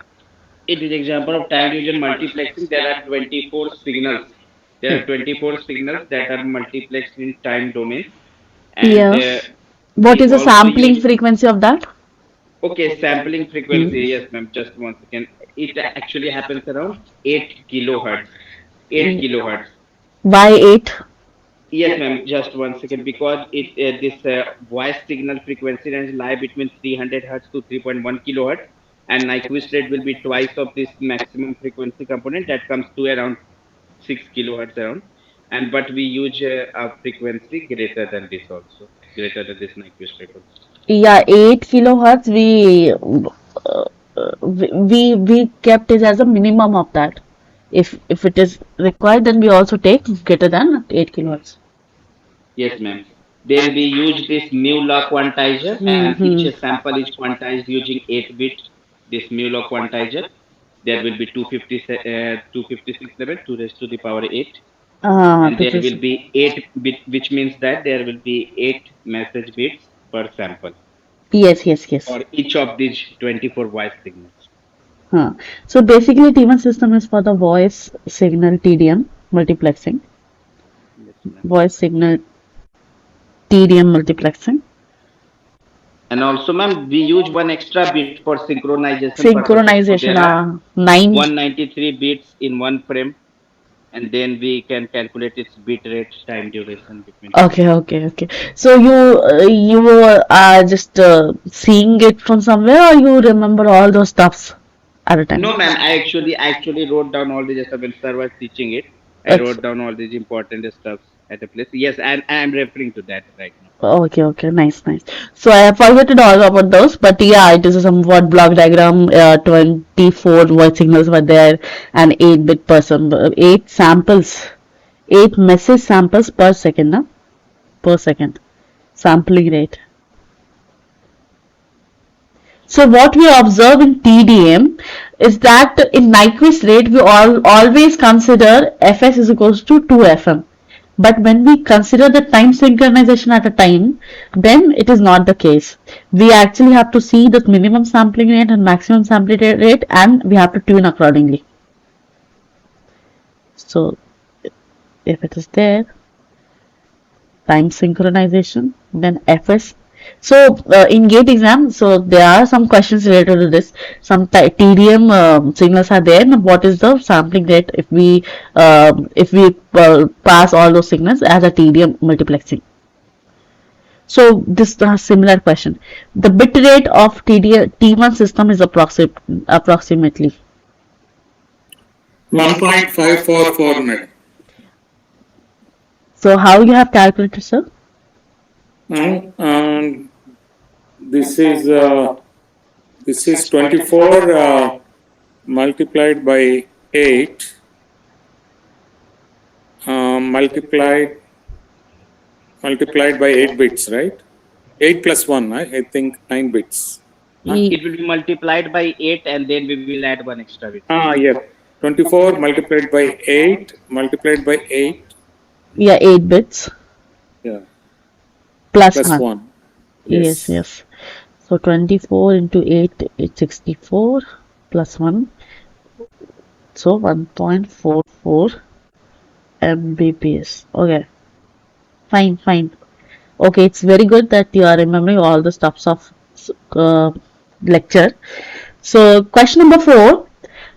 it is example of time division multiplexing. There are 24 signals. There are 24 signals that are multiplexed in time domain, and Yeah. What we is the also sampling use, frequency of that? okay, sampling frequency. Mm. Yes, ma'am. Just 1 second. It actually happens around 8 kilohertz. 8 kilohertz. Why 8? Yes, ma'am. Just 1 second, because it this voice signal frequency range lie between 300 hertz to 3.1 kilohertz, and Nyquist rate will be twice of this maximum frequency component, that comes to around 6 kilohertz around. And but we use a frequency greater than this also, greater than this Nyquist rate also. Yeah, 8 kilohertz. We kept it as a minimum of that. If it is required, then we also take greater than 8 kilohertz. Yes, ma'am. Then we use this mu law quantizer, and each Hmm. sample is quantized using 8 bit. This mu law quantizer, there will be 256 level, 2 raised to the power 8. And there will 2 be 8 bit, which means that there will be 8 message bits per sample Yes, yes, yes. for each of these 24 voice signals. Huh. So basically, T1 system is for the voice signal TDM multiplexing, Yes, ma'am. voice signal TDM multiplexing. And also, ma'am, we use one extra bit for synchronization purposes. So Synchronization, there are 9. 193 bits in one frame, and then we can calculate its bit rate time duration between frames. Okay, okay, okay. So you are just seeing it from somewhere, or you remember all those stuffs at a time? No, ma'am. I actually wrote down all these stuff when sir was teaching it. I It's wrote down all these important stuffs at a place. Yes, and I'm referring to that right now. okay, okay, nice, nice. So I have forgotten all about those, but yeah, it is a somewhat block diagram. 24 voice signals were there, and 8-bit person, 8 samples, 8 message samples per second, na? Per second, sampling rate. So what we observe in TDM is that in Nyquist rate we always consider Fs is equals to 2Fm. But when we consider the time synchronization at a time, then it is not the case. We actually have to see the minimum sampling rate and maximum sampling rate, and we have to tune accordingly. So if it is there, time synchronization, then Fs. So in GATE exam, so there are some questions related to this. Some TDM signals are there. And what is the sampling rate if we pass all those signals as a TDM multiplexing? So this is a similar question. The bit rate of T1 system is approximately. 1.544, madam. So how you have calculated, sir? This is 24 multiplied by 8 multiplied by 8 bits, right? 8 plus 1, I think 9 bits. It will be multiplied by 8, and then we will add one extra bit. Yes. 24 multiplied by 8 multiplied by 8. Yeah, 8 bits. Yeah. Plus Plus 1. 1. Yes, yes. So 24 into 8 is 64 plus 1. So 1.44 Mbps. Okay. Fine, fine. Okay, it's very good that you are remembering all the stuffs of lecture. So question number 4.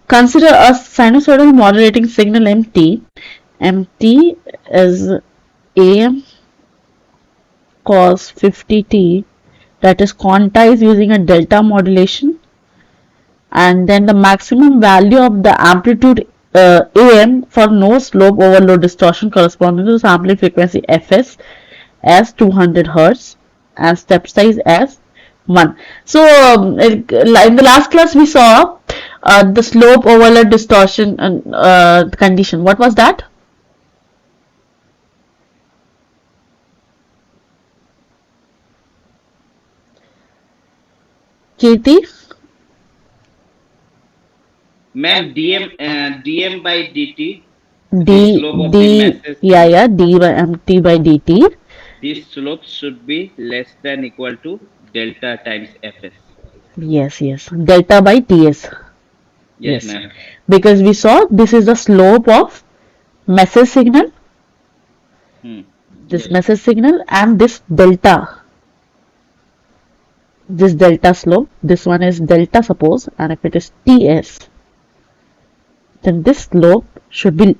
Consider a sinusoidal modulating signal MT. MT is AM cos 50t, that is quantized using a delta modulation, and then the maximum value of the amplitude AM for no slope overload distortion corresponding to sampling frequency Fs as 200 Hz and step size as 1. So in the last class we saw the slope overload distortion condition. What was that? Kirti? Ma'am, dm by dt, the D, slope of the D, message yeah, signal, yeah, D by MT by dt. this slope should be less than equal to delta times fs. Yes, yes, delta by Ts. Yes, Yes, ma'am. because we saw this is the slope of message signal, Hmm. this Yes. message signal, and this delta slope. This one is delta, suppose, and if it is Ts, then this slope should be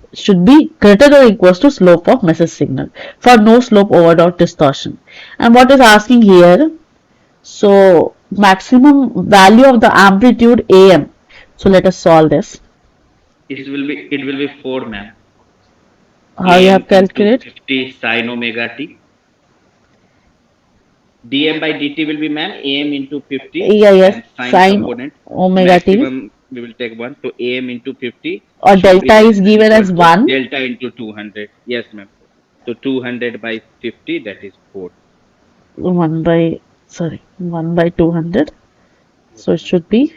greater than or equals to slope of message signal for no slope overload distortion. And what is asking here? So maximum value of the amplitude AM. So let us solve this. It will be 4, ma'am. How you Am have into calculated? 50 sin omega t. Dm by dt will be, ma'am, am into 50, Yeah, yes, and sine sine component omega t, maximum we will take 1. So am into 50 or should be delta less is than given equal as to 1. delta into 200. Yes, ma'am. So 200 by 50, that is 4. 1 by 200. So it should be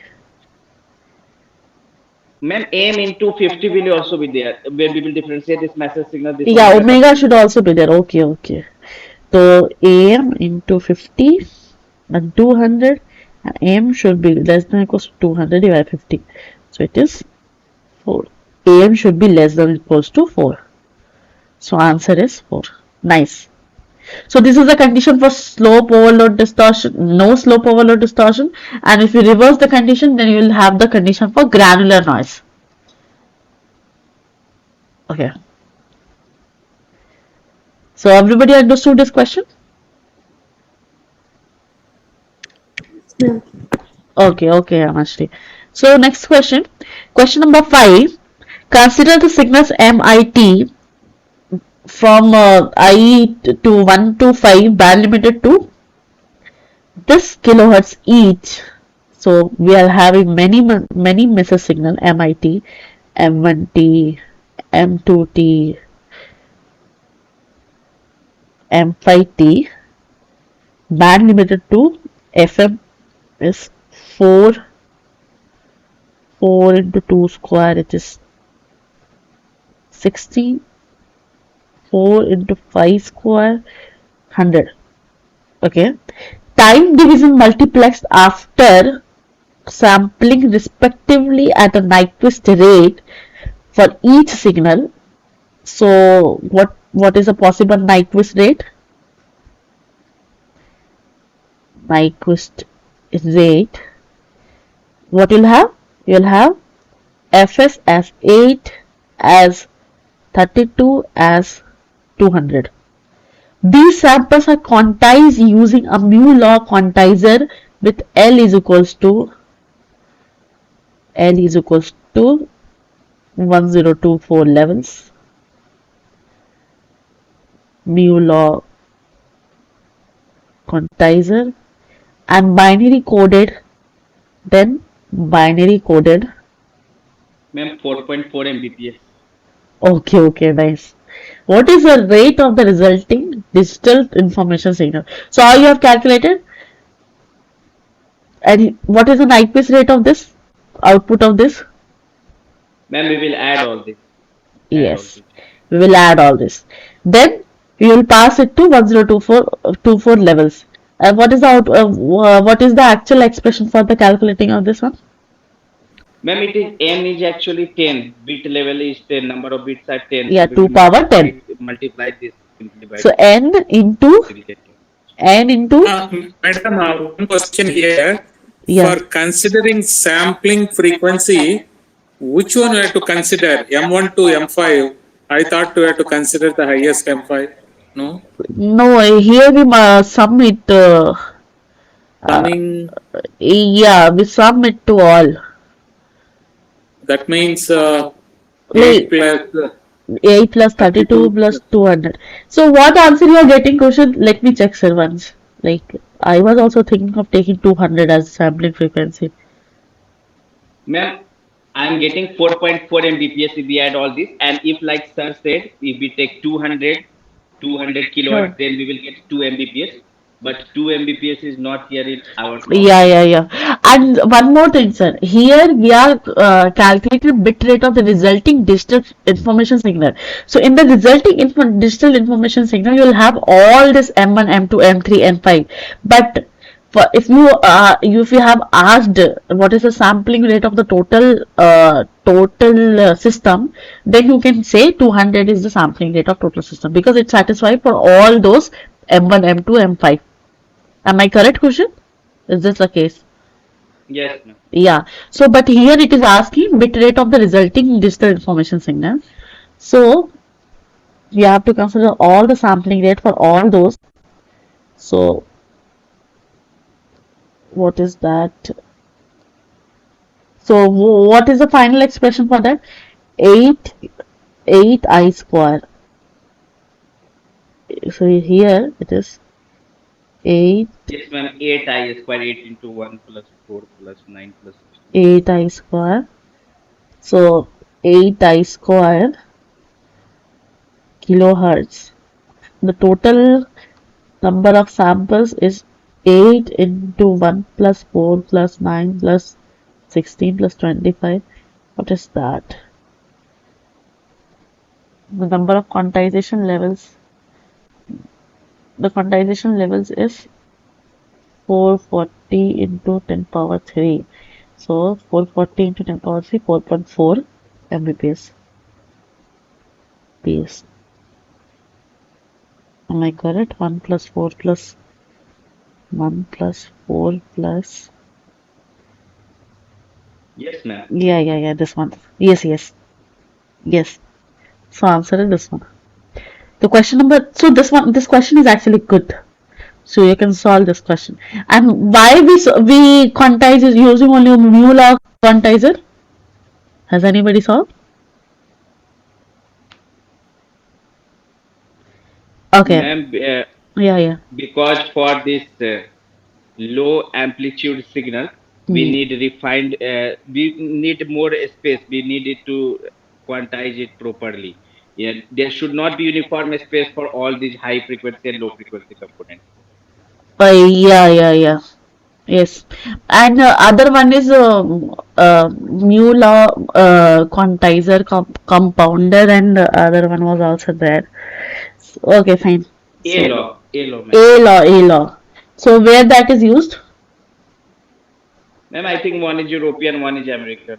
Ma'am, m into 50 will also be there, where we will differentiate this message signal, this Yeah, omega omega term. should also be there. Okay, okay. So AM into 50 and 200, and AM should be less than or equals to 200 divided by 50. So it is 4. AM should be less than or equals to 4. So answer is 4. Nice. So this is the condition for slope overload distortion, no slope overload distortion. And if you reverse the condition, then you will have the condition for granular noise. Okay. So everybody understood this question? Ma'am. Okay, okay, Amashri. So next question. Question number 5. Consider the signals MIT from I to 1 to 5 band limited to this kilohertz each. So we are having many message signal MIT, M1T, M2T, M5T, band limited to FM is 4 into 2 square, it is 16, 4 into 5 square, 100. Okay. Time division multiplexed after sampling respectively at a Nyquist rate for each signal. So what is a possible Nyquist rate? Nyquist rate. What you'll have? You'll have Fs as 8, as 32, as 200. These samples are quantized using a mu law quantizer with L is equals to 1024 levels. Mu law quantizer and binary coded, then binary coded. Ma'am, 4.4 Mbps. Okay, nice. What is the rate of the resulting digital information signal? So how you have calculated? And what is the Nyquist rate of this? Output of this? Ma'am, we will add all this. Yes. We will add all this. Then we will pass it to 1024 levels. And what is the actual expression for the calculating of this one? Ma'am, it is n is actually 10. Bit level is 10. Number of bits are 10. Yeah, So we 2 will power 10. multiply this simply by So this. n into We will get 10. Madam, one question here. yeah. For considering sampling frequency, which one you have to consider? M1 to M5? I thought you have to consider the highest M5. No? No, here we sum it. Summing, Yeah, we sum it to all. that means Wait. 8 plus 8 plus 32 plus 200. So what answer you are getting, question? Let me check, sir, once. Like, I was also thinking of taking 200 as sampling frequency. Ma'am, I am getting 4.4 Mbps if we add all this. And if, like sir said, if we take 200 kilohertz, then we will get 2 Mbps. But 2 Mbps is not here in our problem. Yeah. And one more thing, sir. Here we are calculating bit rate of the resulting digital information signal. So in the resulting digital information signal, you will have all this M1, M2, M3, M5. But if you have asked what is the sampling rate of the total system, then you can say 200 is the sampling rate of total system because it satisfies for all those M1, M2, M5. Am I correct, question? Is this the case? Yes, ma'am. Yeah. So, but here it is asking bit rate of the resulting digital information signal. So, you have to consider all the sampling rate for all those. So, what is that? So, what is the final expression for that? 8 I square. So, here it is 8. Yes, ma'am. 8 I square, 8 into 1 plus 4 plus 9 plus 16. 8 I square. So 8 I square kilohertz. The total number of samples is 8 into 1 plus 4 plus 9 plus 16 plus 25 What is that? The number of quantization levels. The quantization levels is 440 into 10 power 3. So 440 into 10 power 3, 4.4 Mbps. PS. Am I correct? 1 plus 4 plus 1 plus 4 plus. Yes, ma'am. Yeah, this one. Yes. So answer is this one. The question number, so this question is actually good. So you can solve this question. And why we quantize is using only mu law quantizer? Has anybody solved? Okay. Ma'am, Yeah. because for this low amplitude signal, we need refined, we need more space. We need it to quantize it properly. Yeah, there should not be uniform space for all these high frequency and low frequency components. Yeah. Yes. And other one is mu law quantizer compounder, and other one was also there. Okay, fine. A law, ma'am. A law. So where that is used? Ma'am, I think one is European, one is American.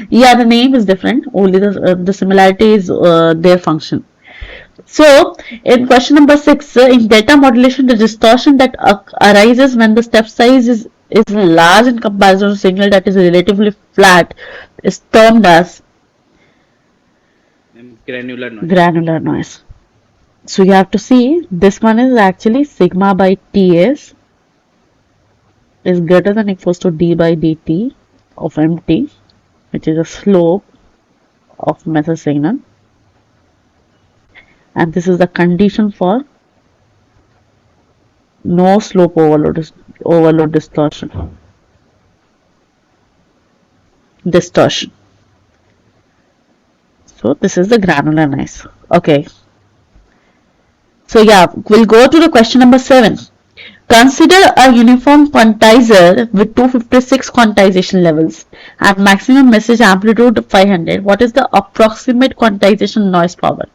Yeah, the name is different. Only the similarity is their function. So, in question number 6, in data modulation, the distortion that arises when the step size is large in comparison to a signal that is relatively flat is termed as Granular noise. So, you have to see this one is actually sigma by Ts is greater than or equals to d by dt of mt, which is a slope of message signal, and this is the condition for no slope overload distortion. So this is the granular noise. Okay. So yeah, we'll go to the question number 7. Consider a uniform quantizer with 256 quantization levels and maximum message amplitude 500. What is the approximate quantization noise power?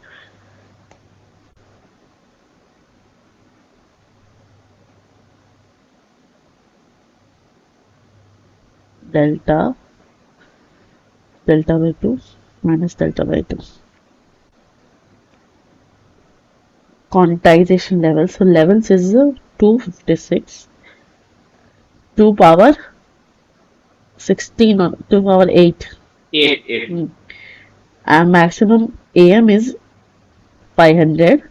Delta by 2 minus delta by 2. Quantization levels. So levels is 256 2 power 16 or 2 power 8. 8. And maximum AM is 500.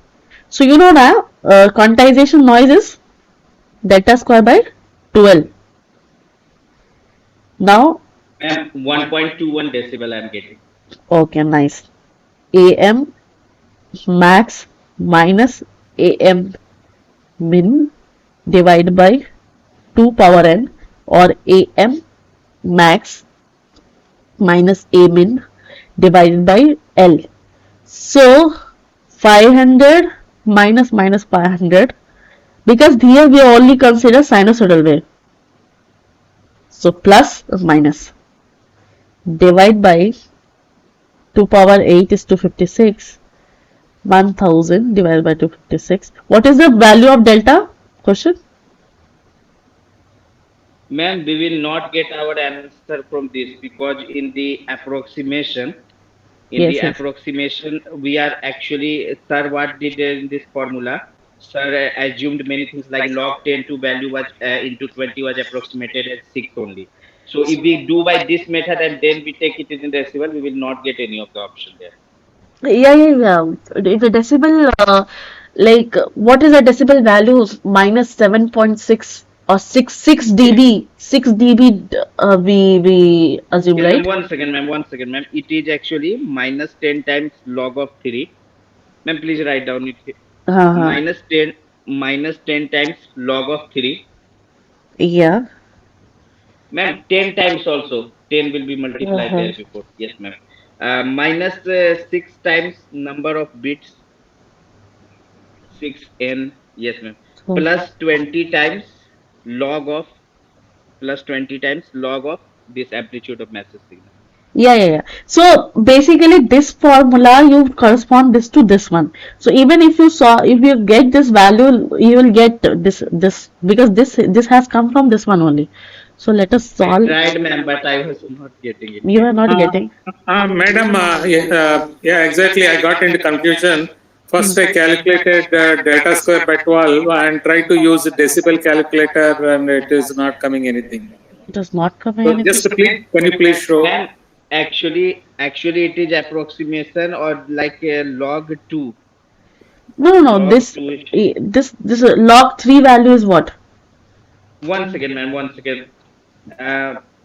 So you know now quantization noise is delta square by 12. Now 1.21 decibel I'm getting. Okay, nice. AM max minus AM min divided by 2 power n, or AM max minus A min divided by L. So 500 minus 500, because here we only consider sinusoidal wave. So plus or minus, divide by 2 power 8 is 256. 1000 divided by 256. What is the value of delta? Question? Ma'am, we will not get our answer from this because in the approximation, we are actually, sir, what did in this formula? Sir assumed many things like log 10 to value was into 20 was approximated as 6 only. So if we do by this method and then we take it in decibel, we will not get any of the option there. Yeah. If the decibel, like, what is the decibel value? Minus 7.6 or 6 dB. 6 dB we assume, Okay, right? One second, ma'am. It is actually minus 10 times log of 3. Ma'am, please write down it. Minus 10 times log of 3. Yeah. Ma'am, 10 times also. 10 will be multiplied there before. Yes, ma'am. Minus 6 times number of bits. 6n. Yes, ma'am. Plus 20 times log of this amplitude of message signal. Yeah. So basically, this formula you correspond this to this one. So even if you get this value, you will get this because this has come from this one only. So let us I solve. tried, ma'am, but I was not getting it. You are not Uh, getting. Madam, yeah, exactly. I got into confusion. First, I calculated delta square by 12 and tried to use a decibel calculator, and it is not coming anything. It is not coming So anything. just please, can you please show? Ma'am, actually, it is approximation or like a log two. No. Log two is This log 3 value is what? one second, ma'am. One second.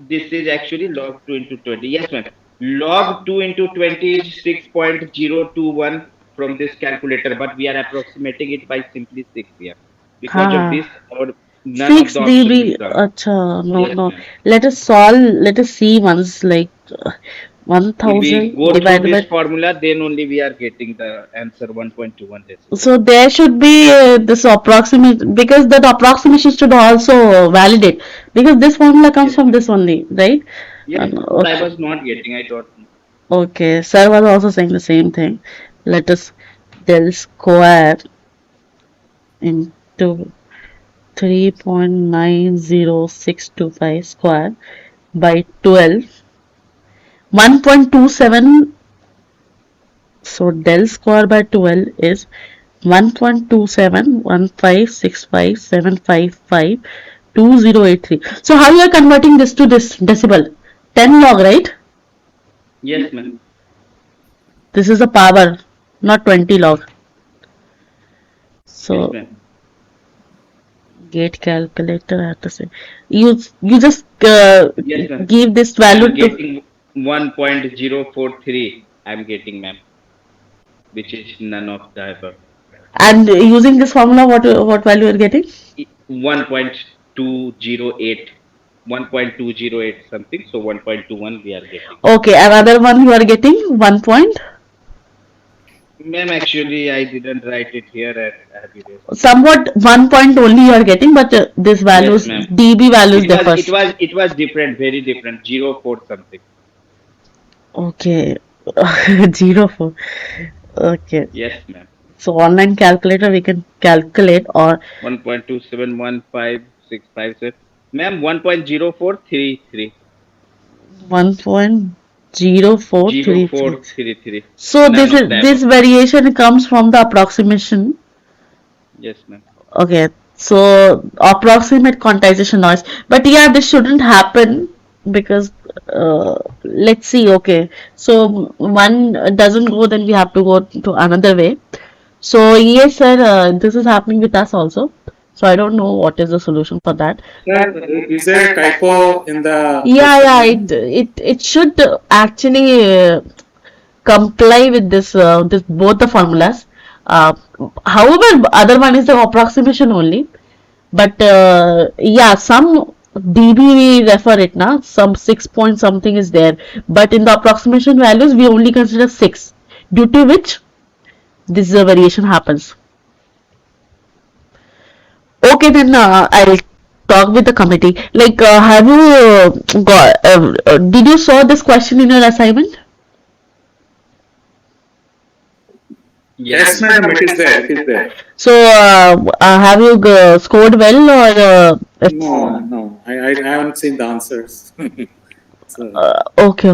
This is actually log 2 into 20. Yes, ma'am. Log 2 into 20 is 6.021 from this calculator, but we are approximating it by simply 6 here. Because of हाँ this, or none of 6 the option dB. will come. अच्छा, no, Yes, no. ma'am. Let us solve. Let us see once, like If we 1000 go through divided this by. formula, then only we are getting the answer 1.21 decibel. So there should be this approximate because that approximation should also validate because this formula comes Yes, from ma'am. this only, right? Yes, but I Okay. was not getting. I don't know. Okay. Sir was also saying the same thing. Let us del square into 3.90625 square by 12. 1.27. So del square by 12 is 1.271565752083. So how you are converting this to this decibel? 10 log, right? Yes, ma'am. This is the power, not 20 log. Yes, So ma'am. gate calculator I have to say. You just Yes, ma'am. give this value I'm to getting 1.043. I'm getting, ma'am, which is none of the above. and using this formula what value you are getting? 1.208. 1.208 something. So 1.21 we are getting. Okay, another one you are getting 1 point Ma'am, actually, I didn't write it here at Abhidesh. somewhat 1 point only you are getting, but this Yes, values ma'am. dB values differs. It was different, very different. 0.4 something. Okay. 04. Okay. Yes, ma'am. So online calculator we can calculate or 1.2715657. Ma'am, 1.0433. 1.0433. 0433. So None of the this above. variation comes from the approximation. Yes, ma'am. Okay. So approximate quantization noise. But yeah, this shouldn't happen because let's see. Okay. So one doesn't go, then we have to go to another way. So yes, sir, this is happening with us also. So I don't know what is the solution for that. Sir, is there a typo in the question, Yeah, madam? it should actually comply with this both the formulas. Uh, However, other one is the approximation only. But yeah, some dB we refer it now. Some 6 point something is there. But in the approximation values, we only consider 6, due to which this variation happens. Okay, then I'll talk with the committee. Like, have you did you saw this question in your assignment? Yes, Yes, ma'am. madam, it is there. It is there. So, have you scored well or it's No, no, I haven't seen the answers. So okay.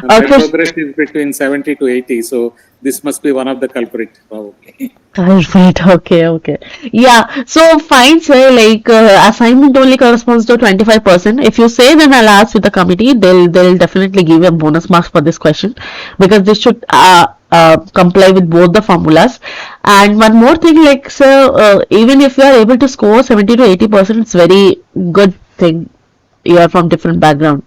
my Okay. progress is between 70 to 80, so this must be one of the culprit, probably. Right. Okay. Yeah. So fine, sir. Like assignment only corresponds to 25%. If you say, then I'll ask with the committee. They'll definitely give you a bonus marks for this question because this should comply with both the formulas. And one more thing, like sir, even if you are able to score 70 to 80%, it's very good thing. You are from different background.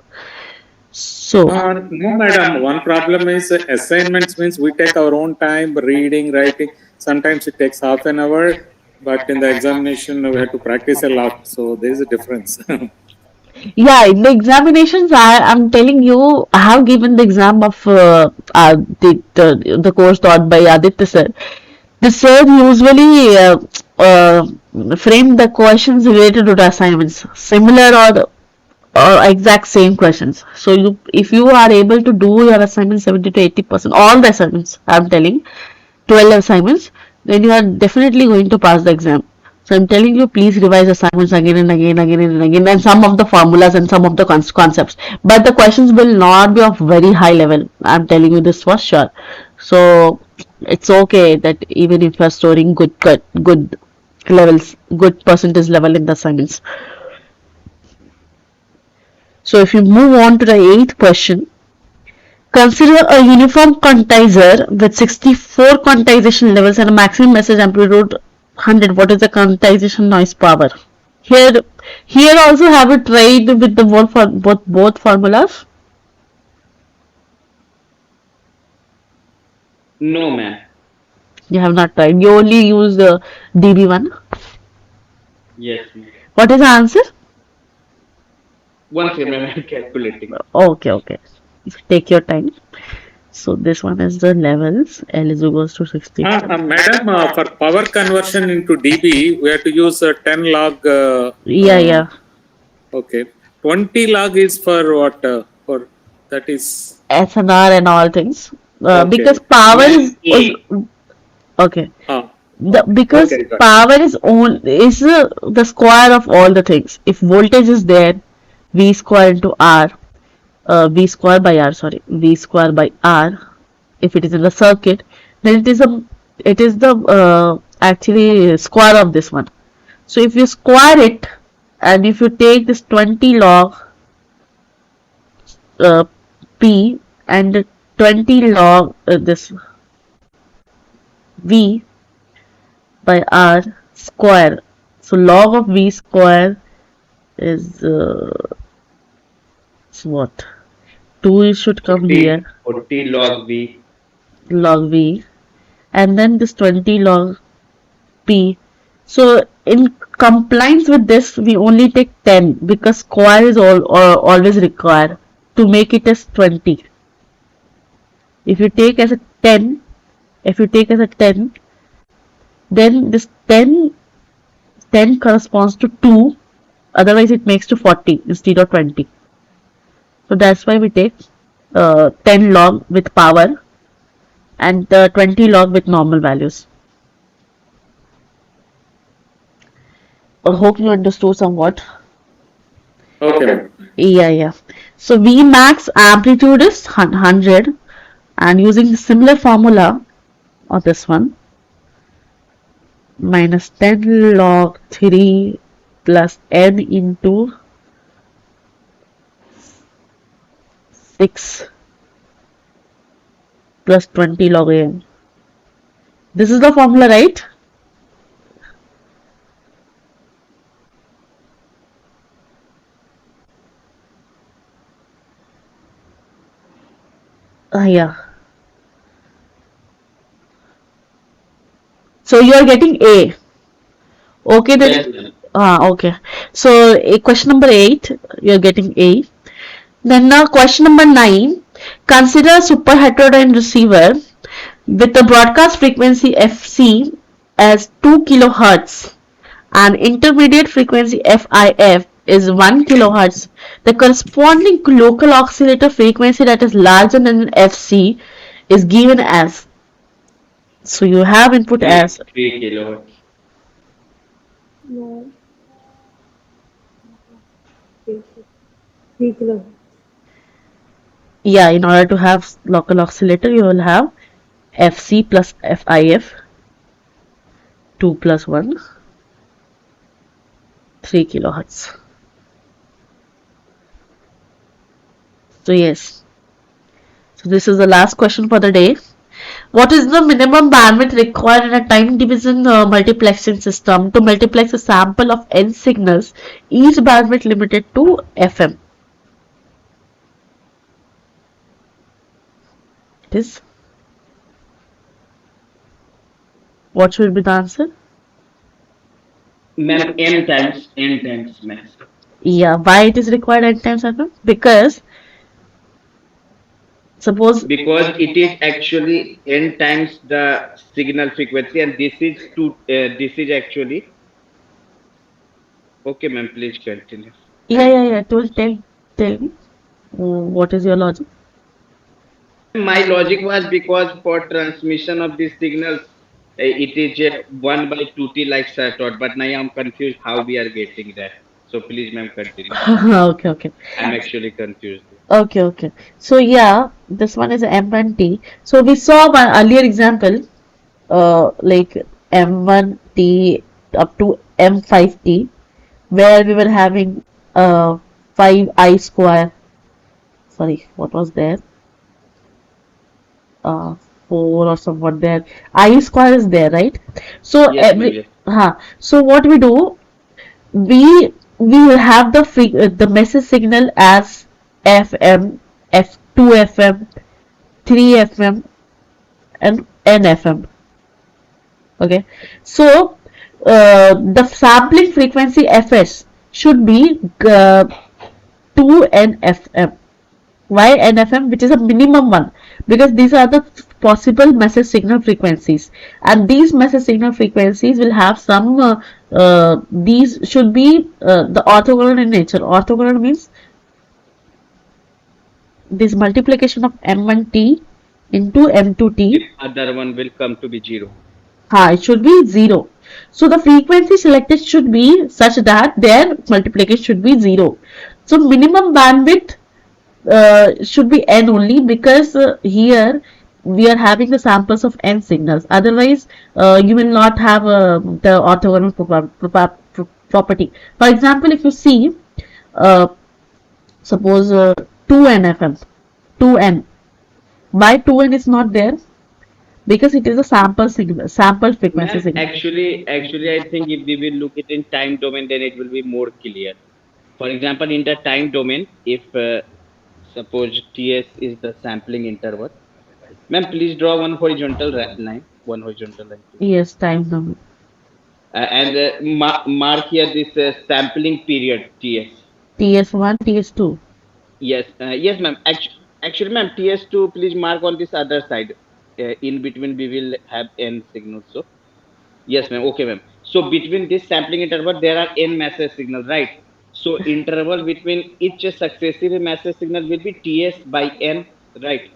So No, madam. One problem is assignments means we take our own time reading, writing. Sometimes it takes half an hour, but in the examination we have to practice a lot. So there is a difference. yeah, in the examinations, I'm telling you, I have given the exam of the course taught by Aditya sir. The sir usually frame the questions related to the assignments, similar or exact same questions. So you, if you are able to do your assignment 70 to 80%, all the assignments, I'm telling, 12 assignments, then you are definitely going to pass the exam. So I'm telling you, please revise assignments again and again, again and again, and some of the formulas and some of the concepts. But the questions will not be of very high level. I'm telling you this for sure. So it's okay that even if you're storing good levels, good percentage level in the assignments. So if you move on to the eighth question, consider a uniform quantizer with 64 quantization levels and a maximum message amplitude 100. What is the quantization noise power? Here, here also have you tried with the both formulas? No, ma'am. You have not tried. You only use the DB1. Yes, ma'am. What is the answer? One second, ma'am. I'm calculating. Okay, okay. Take your time. So this one is the levels. L is equals to 60. Madam, for power conversion into dB, we have to use 10 log. Yeah. Okay. 20 log is for what? For that is. SNR and all things. Okay. Because power is okay. Because Okay, got it. power is the square of all the things. If voltage is there, V square into R, V square by R, sorry, V square by R. If it is in the circuit, then it is the actually square of this one. So if you square it, and if you take this 20 log P and 20 log this V by R square. So log of V square is what? 2 should come 40, here. 40 log V. Log V. And then this 20 log P. So in compliance with this, we only take 10 because square is always required to make it as 20. If you take as a 10, then this 10 corresponds to 2, otherwise it makes to 40 instead of 20. So that's why we take 10 log with power and 20 log with normal values. I hope you understood somewhat. Okay. Yeah. So V max amplitude is 100, and using the similar formula of this one, minus 10 log 3 plus n into 6 plus 20 log n. This is the formula, right? Yeah. So you are getting A. Okay then. Okay. So question number 8, you are getting A. Then now question number 9. Consider a superheterodyne receiver with a broadcast frequency Fc as 2 kilohertz and intermediate frequency FIF is 1 kilohertz. The corresponding local oscillator frequency that is larger than Fc is given as. So you have input as 3 kilohertz. No. 3 kilohertz. Yeah, in order to have local oscillator, you will have Fc plus FIF, 2 plus 1, 3 kilohertz. So yes. So this is the last question for the day. What is the minimum bandwidth required in a time division multiplexing system to multiplex a sample of n signals, each bandwidth limited to FM? It is. What should be the answer? Ma'am, n times, ma'am. Yeah, why it is required n times FM? Because suppose Because it is actually n times the signal frequency, and this is actually. Okay, ma'am, please continue. Yeah. Tell me. What is your logic? My logic was because for transmission of these signals, it is 1 by 2t like sir taught, but now I'm confused how we are getting that. So please, ma'am, continue. Okay. I'm actually confused. Okay. So yeah, this one is M1T. So we saw one earlier example, like M1T up to M5T, where we were having 5I square. Sorry, what was there? uh, 4 or somewhat there. I square is there, right? So Yes, ma'am. Yes. so what we do, we will have the message signal as FM, F2 FM, 3 FM, and NFM. Okay, so the sampling frequency Fs should be 2 NFM. Why NFM, which is a minimum one? Because these are the possible message signal frequencies, and these message signal frequencies will have some. These should be the orthogonal in nature. Orthogonal means this multiplication of M1T into If M2T. other one will come to be 0. It should be 0. So the frequency selected should be such that their multiplication should be 0. So minimum bandwidth should be n only, because here we are having the samples of n signals. Otherwise, you will not have the orthogonal property. For example, if you see, uh, suppose 2n FM, 2n. Why 2n is not there? Because it is a sample signal, sample frequency Ma'am, signal. actually, I think if we will look it in time domain, then it will be more clear. For example, in the time domain, if suppose Ts is the sampling interval, ma'am, please draw one horizontal line. One horizontal line, please. Yes, time domain. And mark here this sampling period Ts. TS1, TS2. Yes, ma'am. Actually, ma'am, Ts2, please mark on this other side. In between, we will have n signals. So, yes, ma'am. Okay, ma'am. So, between this sampling interval, there are n message signals, right? So, interval between each successive message signal will be Ts by n, right?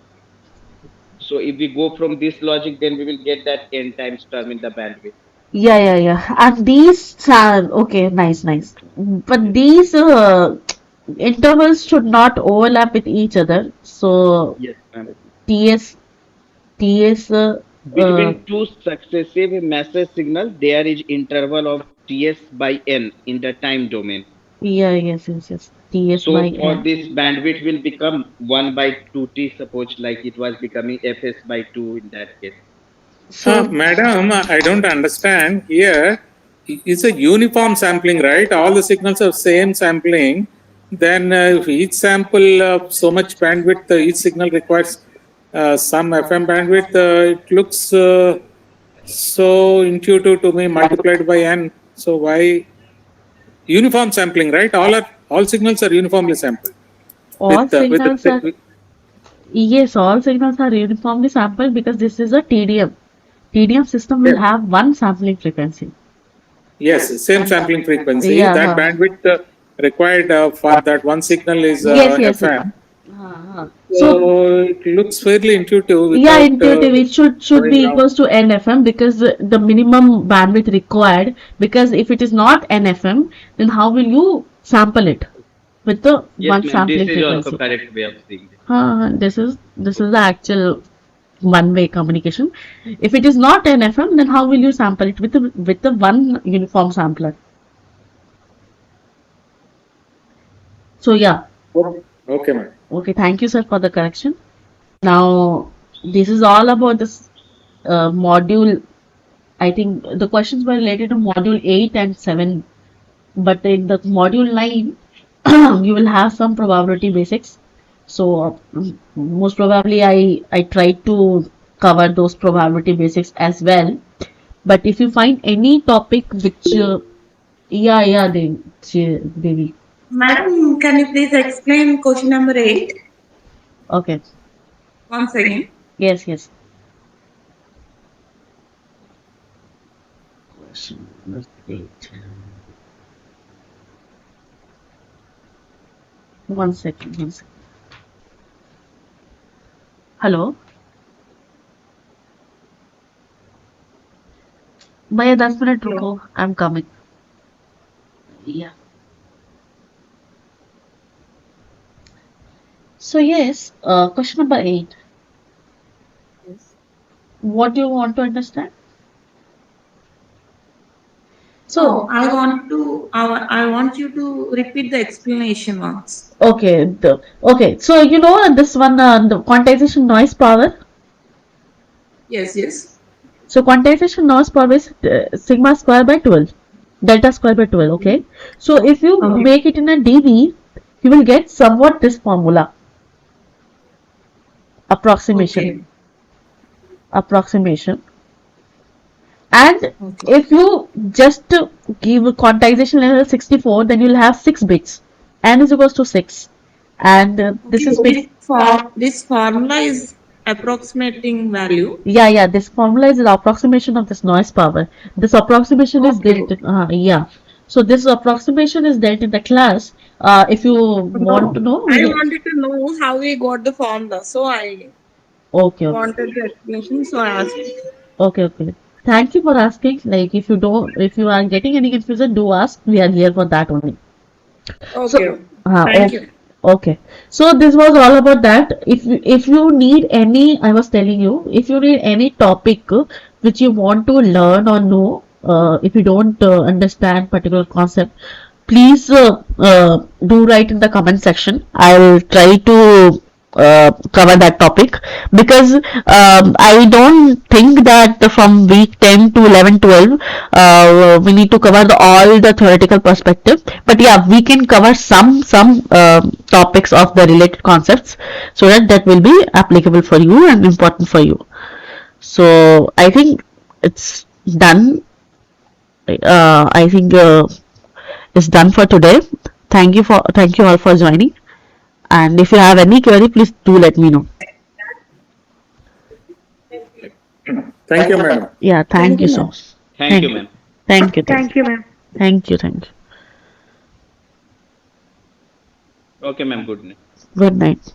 So, if we go from this logic, then we will get that n times term in the bandwidth. Yeah. And these are okay, nice. But Yes, these intervals should not overlap with each other. So yes, ma'am. TS, TS, Between two successive message signal, there is interval of Ts by n in the time domain. yeah, yes. TS by So for N. this bandwidth will become 1 by 2t, suppose like it was becoming fs by 2 in that case. So Madam, I don't understand. Here, it's a uniform sampling, right? All the signals are same sampling. Then, if each sample so much bandwidth, each signal requires some FM bandwidth. It looks so intuitive to me, multiplied by n. So why uniform sampling, right? All signals are uniformly sampled all with signals are, yes, all signals are uniformly sampled because this is a TDM. TDM system will yes, have one sampling frequency. yes, same sampling frequency. Yeah. That bandwidth required for that one signal is Yes. FM. So So it looks fairly intuitive yeah, without intuitive. It should going be around. equals to NFM, because the minimum bandwidth required. Because if it is not NFM, then how will you sample it with the Yes, one ma'am. This sampling is also frequency? correct way of seeing this. This is the actual one-way communication. If it is not NFM, then how will you sample it with the one uniform sampler? So yeah, Okay, okay, ma'am. okay. Thank you, sir, for the correction. Now this is all about this module. I think the questions were related to module 8 and 7, but in the module 9, you will have some probability basics. So, most probably, I tried to cover those probability basics as well. But if you find any topic which, yeah, Devi. Madam, can you please explain question number 8 Okay, once again? yes. Question number 8. One second, one second. Hello. भैया 10 minute रुको, I'm coming. Yeah. So yes, question number 8. Yes. What do you want to understand? So I want you to repeat the explanation once. Okay, okay. So this one, the quantization noise power. Yes, yes. So quantization noise power is sigma square by 12, delta square by 12. Okay. So if you Okay. make it in a dB, you will get somewhat this formula. Approximation. Approximation. And Okay. if you just give quantization level 64, then you'll have 6 bits. N is equals to 6. And this is bit. This formula is approximating value. Yeah. This formula is the approximation of this noise power. This approximation is Okay. dealt. Yeah. So this approximation is dealt in the class. If you want to know, I wanted to know how we got the formula, so I okay. wanted the explanation, so I asked. Okay. Thank you for asking. Like, if you are getting any confusion, do ask. We are here for that only. So, Okay. Thank you. okay. So this was all about that. If you need any, I was telling you, if you need any topic which you want to learn or know, if you don't understand particular concept, please do write in the comment section. I'll try to cover that topic, because I don't think that from week 10 to 11, 12 we need to cover all the theoretical perspective, but yeah, we can cover some topics of the related concepts, so that will be applicable for you and important for you. So I think it's done. I think it's done for today. Thank you all for joining. And if you have any query, please do let me know. Thank you, madam. Yeah, thank you so much. Thank you, ma'am. Thank you. Thank you, ma'am. Thank you. Okay, ma'am. Good night. Good night.